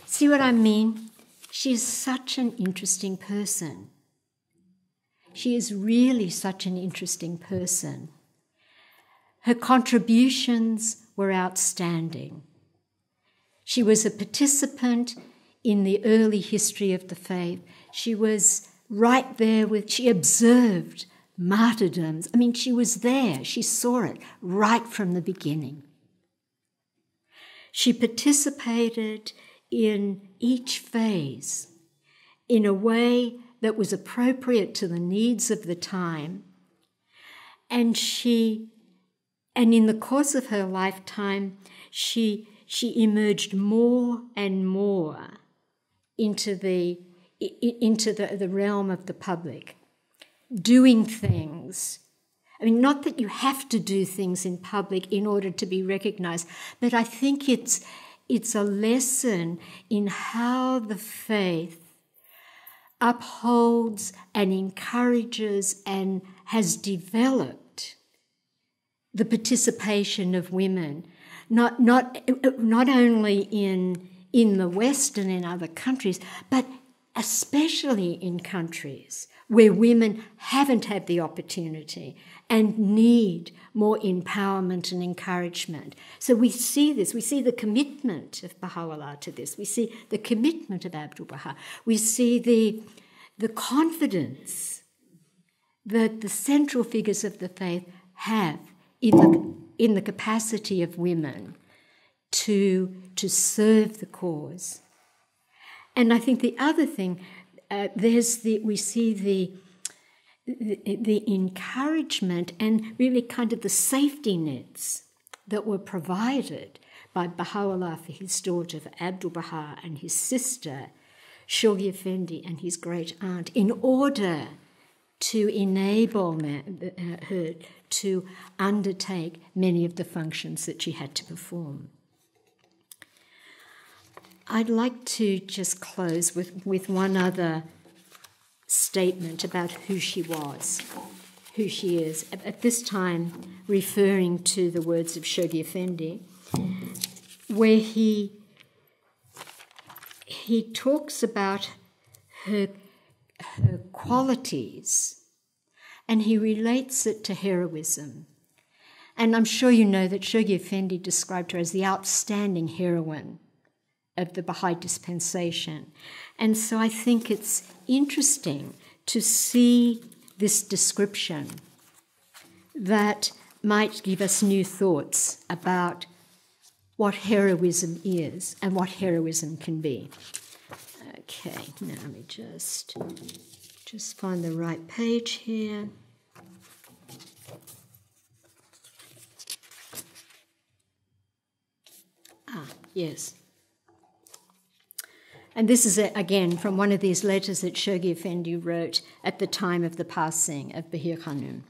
See what I mean? She is such an interesting person. She is really such an interesting person. Her contributions were outstanding. She was a participant in the early history of the faith. She was right there she observed martyrdoms. I mean, she was there. She saw it right from the beginning. She participated in each phase in a way that was appropriate to the needs of the time. And in the course of her lifetime, she emerged more and more into the realm of the public, doing things. I mean, not that you have to do things in public in order to be recognised, but I think it's a lesson in how the faith upholds and encourages and has developed the participation of women, not only in the West and in other countries, but especially in countries where women haven't had the opportunity and need more empowerment and encouragement. So we see this, we see the commitment of Baha'u'llah to this, we see the commitment of Abdu'l-Bahá, we see the confidence that the central figures of the faith have in the capacity of women to serve the cause. And I think the other thing, we see the encouragement and really kind of the safety nets that were provided by Baha'u'llah for his daughter, for Abdu'l-Bahá, and his sister, Shoghi Effendi, and his great aunt, in order to enable her to undertake many of the functions that she had to perform. I'd like to just close with one other statement about who she was, who she is, at this time referring to the words of Shoghi Effendi, where he talks about her qualities and he relates it to heroism. And I'm sure you know that Shoghi Effendi described her as the outstanding heroine of the Baha'i dispensation. And so I think it's interesting to see this description that might give us new thoughts about what heroism is and what heroism can be. Okay, now let me just find the right page here. Yes. And this is, again, from one of these letters that Shoghi Effendi wrote at the time of the passing of Bahiyyih Khanum.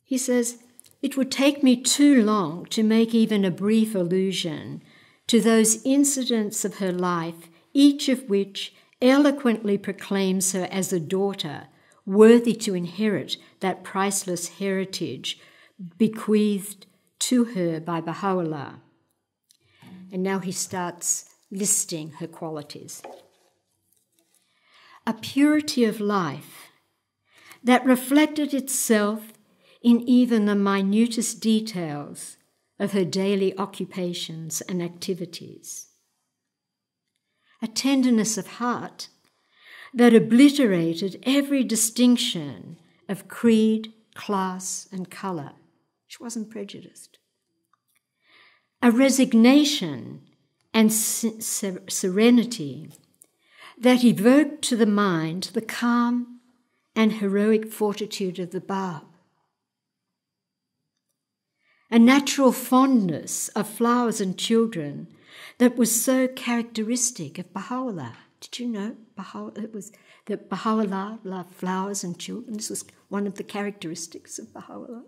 He says, "It would take me too long to make even a brief allusion to those incidents of her life, each of which eloquently proclaims her as a daughter worthy to inherit that priceless heritage bequeathed to her by Baha'u'llah." And now he starts listing her qualities. "A purity of life that reflected itself in even the minutest details of her daily occupations and activities. A tenderness of heart that obliterated every distinction of creed, class, and colour. She wasn't prejudiced. A resignation and serenity that evoked to the mind the calm and heroic fortitude of the Bab. A natural fondness of flowers and children that was so characteristic of Baha'u'llah. Did you know that Baha'u'llah loved flowers and children? This was one of the characteristics of Baha'u'llah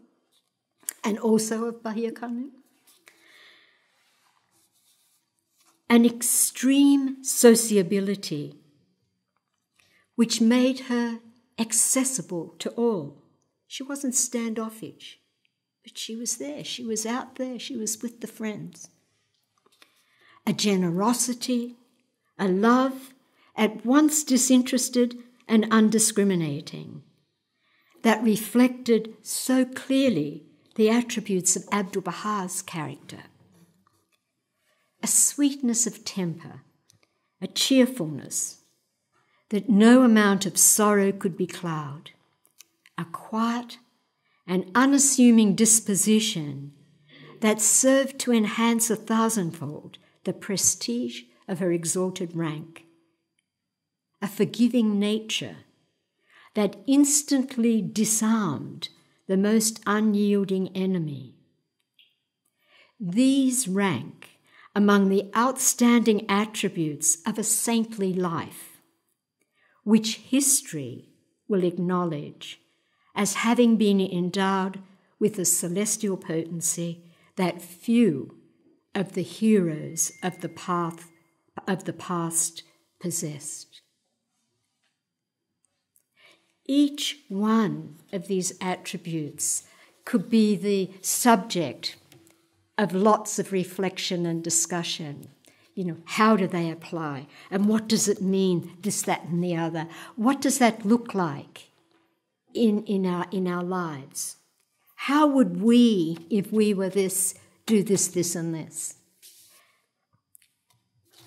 and also of Bahiyyih Khanum. An extreme sociability which made her accessible to all. She wasn't standoffish, but she was there. She was out there. She was with the friends. A generosity, a love at once disinterested and undiscriminating that reflected so clearly the attributes of Abdu'l-Bahá's character. A sweetness of temper, a cheerfulness that no amount of sorrow could becloud, a quiet and unassuming disposition that served to enhance 1,000-fold the prestige of her exalted rank, a forgiving nature that instantly disarmed the most unyielding enemy. These rank among the outstanding attributes of a saintly life, which history will acknowledge as having been endowed with a celestial potency that few of the heroes of the past possessed. Each one of these attributes could be the subject of lots of reflection and discussion. You know, how do they apply? And what does it mean, this, that, and the other? What does that look like in our lives? How would we, if we were this, do this, this, and this?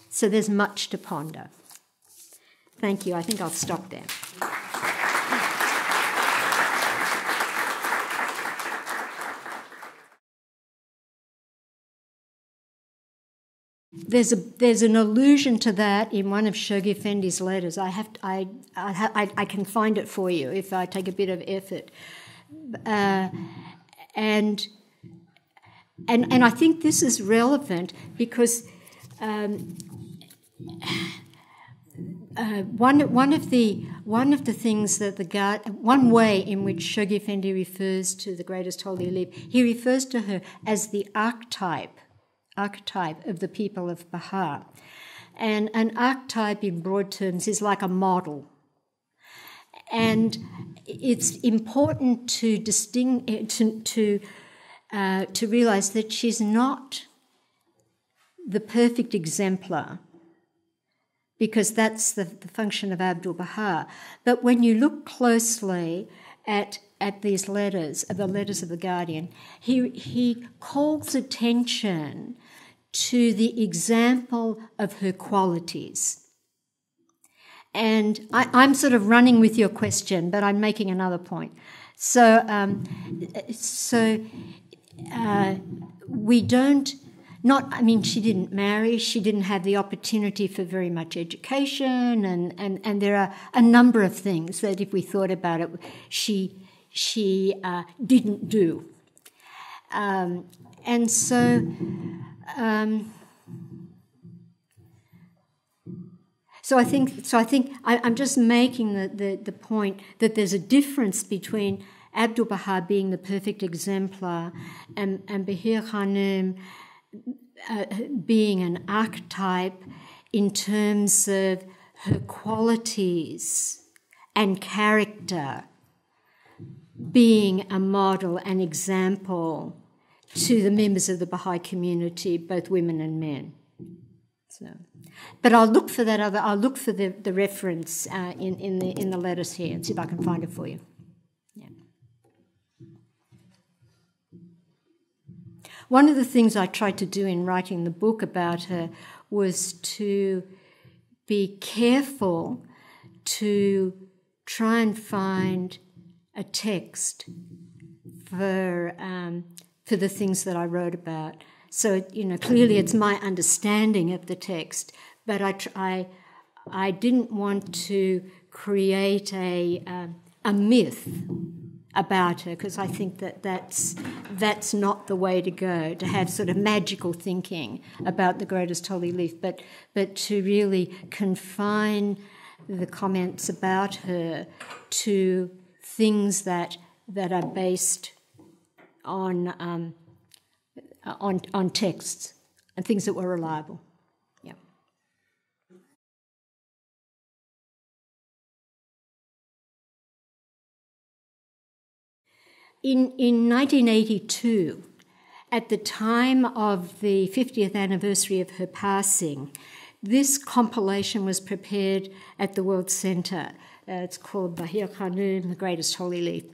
So there's much to ponder. Thank you. I think I'll stop there. There's an allusion to that in one of Shoghi Effendi's letters. I can find it for you if I take a bit of effort, and I think this is relevant because one of the things that one way in which Shoghi Effendi refers to the greatest holy Alif, he refers to her as the archetype of the people of Baha. And an archetype in broad terms is like a model. And it's important to realise that she's not the perfect exemplar, because that's the function of Abdu'l-Bahá. But when you look closely at these letters, the letters of the Guardian, he calls attention to the example of her qualities. And I'm sort of running with your question, but I'm making another point. So we don't, she didn't marry, she didn't have the opportunity for very much education, and there are a number of things that if we thought about it, she didn't do. So I think I'm just making the point that there's a difference between Abdu'l-Bahá being the perfect exemplar and Bahiyyih Khanum being an archetype in terms of her qualities and character, being a model and example to the members of the Baha'i community, both women and men. So, but I'll look for that I'll look for the reference in the letters here and see if I can find it for you. One of the things I tried to do in writing the book about her was to be careful to try and find a text for the things that I wrote about. So, clearly it's my understanding of the text, but I didn't want to create a myth about her, because I think that's not the way to go, to have sort of magical thinking about the greatest holy leaf, but to really confine the comments about her to things that are based on texts and things that were reliable. Yeah. In 1982, at the time of the 50th anniversary of her passing, this compilation was prepared at the World Centre. It's called Bahiyyih Khanum, the Greatest Holy Leaf.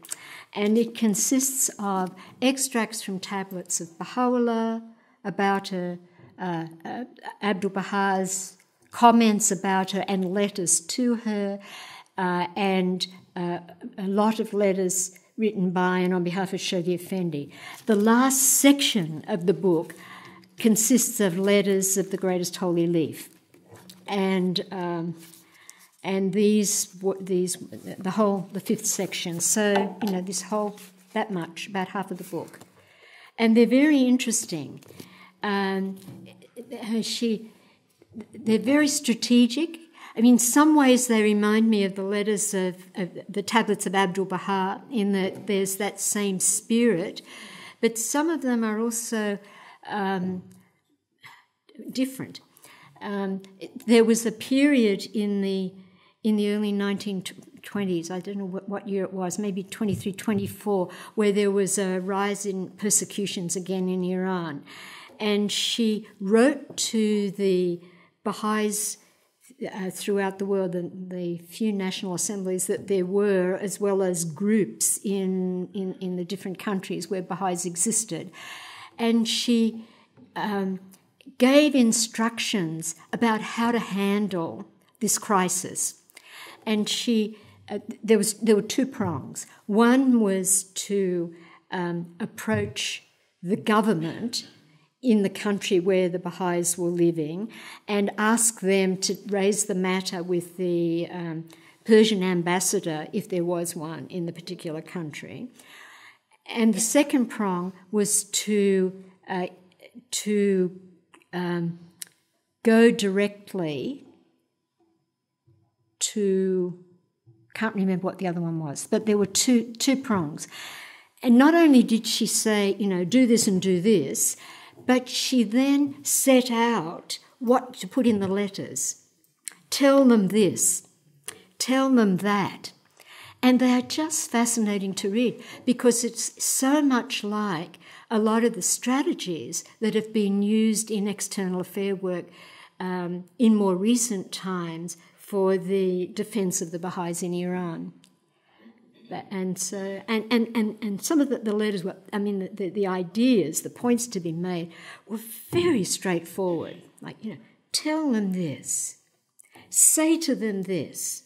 And it consists of extracts from tablets of Baha'u'llah, about her, Abdu'l-Bahá's comments about her and letters to her, and a lot of letters written by and on behalf of Shoghi Effendi. The last section of the book consists of letters of the Greatest Holy Leaf, and these the fifth section. So this whole, that much, about half of the book, and they're very interesting. They're very strategic. I mean, in some ways they remind me of the letters of the tablets of Abdu'l-Bahá, in that there's that same spirit, but some of them are also different. There was a period in the early 1920s, I don't know what year it was, maybe 23, 24, where there was a rise in persecutions again in Iran. And she wrote to the Baha'is throughout the world, the few national assemblies that there were, as well as groups in the different countries where Baha'is existed. And she gave instructions about how to handle this crisis. And there were two prongs. One was to approach the government in the country where the Baha'is were living and ask them to raise the matter with the Persian ambassador, if there was one in the particular country. And the second prong was to go directly to, can't remember what the other one was, but there were two prongs. And not only did she say, do this and do this, but she then set out what to put in the letters. Tell them this, tell them that. And they are just fascinating to read, because it's so much like a lot of the strategies that have been used in external affair work in more recent times for the defence of the Baha'is in Iran. And so, and some of the letters were, the ideas, the points to be made were very straightforward. Like, tell them this, say to them this,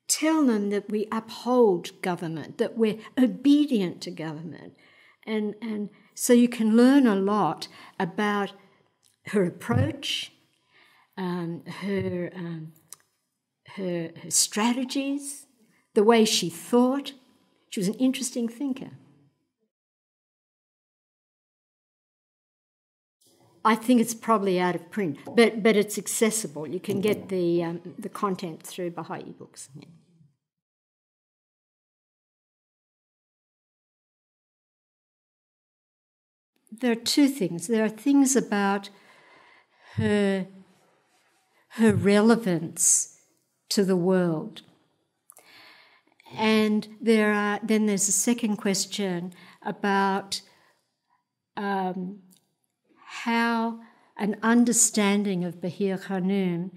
tell them that we uphold government, that we're obedient to government. And so you can learn a lot about her approach, her strategies, the way she thought. She was an interesting thinker. I think it's probably out of print, but it's accessible. You can get the content through Baha'i books. Yeah. There are two things. There are things about her relevance to the world. And then there's a second question about how an understanding of Bahiyyih Khanum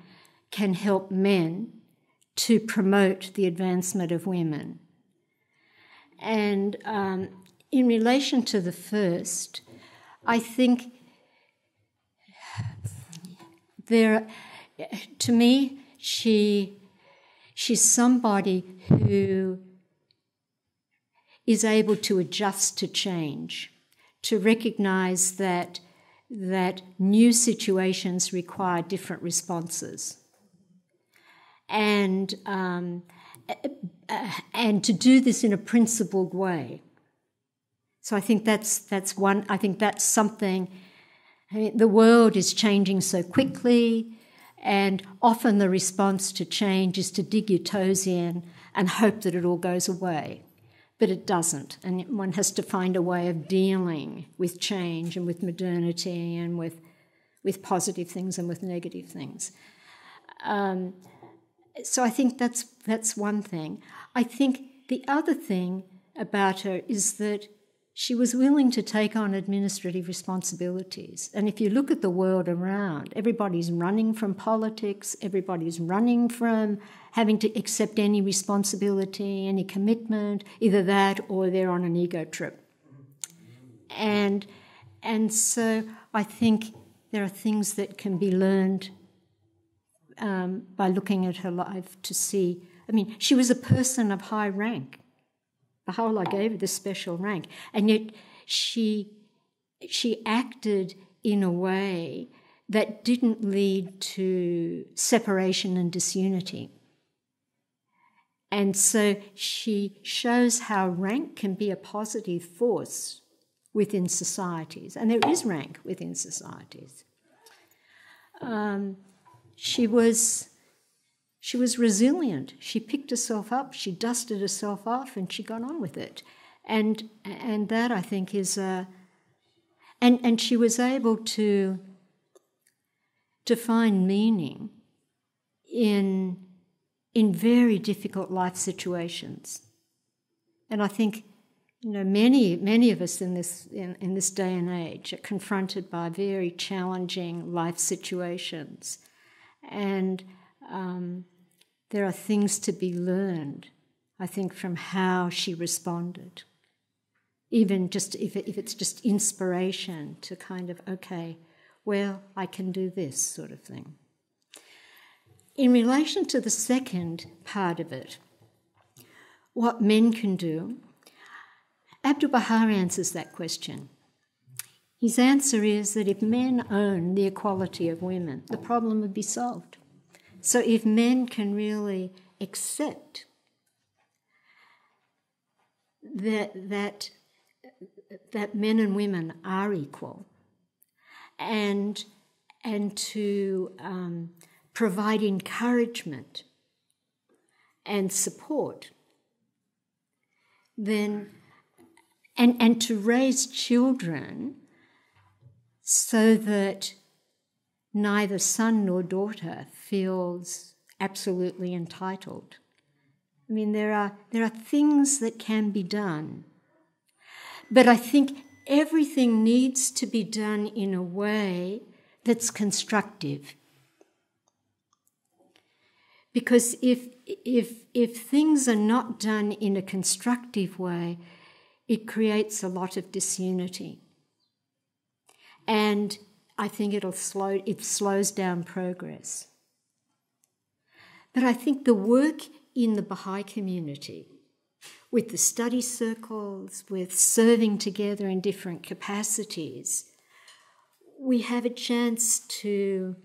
can help men to promote the advancement of women. And in relation to the first, I think to me, she's somebody who is able to adjust to change, to recognise that new situations require different responses, and to do this in a principled way. So I think that's one. I think that's something. I mean, the world is changing so quickly, and often the response to change is to dig your toes in and hope that it all goes away. But it doesn't, and one has to find a way of dealing with change and with modernity and with positive things and with negative things. So I think that's one thing. I think the other thing about her is that she was willing to take on administrative responsibilities. And if you look at the world around, everybody's running from politics, everybody's running from having to accept any responsibility, any commitment, either that or they're on an ego trip. And so I think there are things that can be learned by looking at her life to see. I mean, she was a person of high rank. Baha'u'llah gave her this special rank, and yet she acted in a way that didn't lead to separation and disunity. And so she shows how rank can be a positive force within societies, and there is rank within societies. She was resilient. She picked herself up, she dusted herself off, and she got on with it. And that, I think, is and she was able to find meaning in very difficult life situations. And I think, you know, many of us in this day and age are confronted by very challenging life situations, and there are things to be learned, I think, from how she responded. Even just if it's just inspiration to kind of, okay, well, I can do this sort of thing. In relation to the second part of it, what men can do, Abdu'l-Bahá answers that question. His answer is that if men own the equality of women, the problem would be solved. So if men can really accept that men and women are equal, and to provide encouragement and support, then and to raise children so that neither son nor daughter feels absolutely entitled. I mean, there are things that can be done, but I think everything needs to be done in a way that's constructive. Because if things are not done in a constructive way, it creates a lot of disunity. And I think it slows down progress. But I think the work in the Baha'i community, with the study circles, with serving together in different capacities, we have a chance to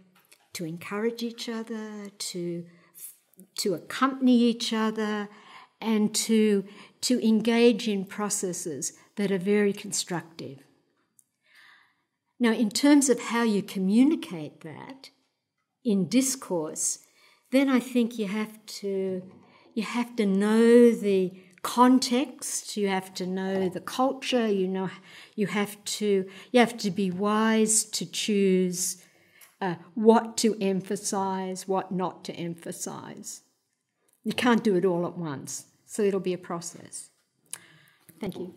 encourage each other, to accompany each other, and to engage in processes that are very constructive. Now, in terms of how you communicate that in discourse, then I think you have to know the context, you have to know the culture, you have to be wise to choose what to emphasize, what not to emphasize. You can't do it all at once, so it'll be a process. Thank you.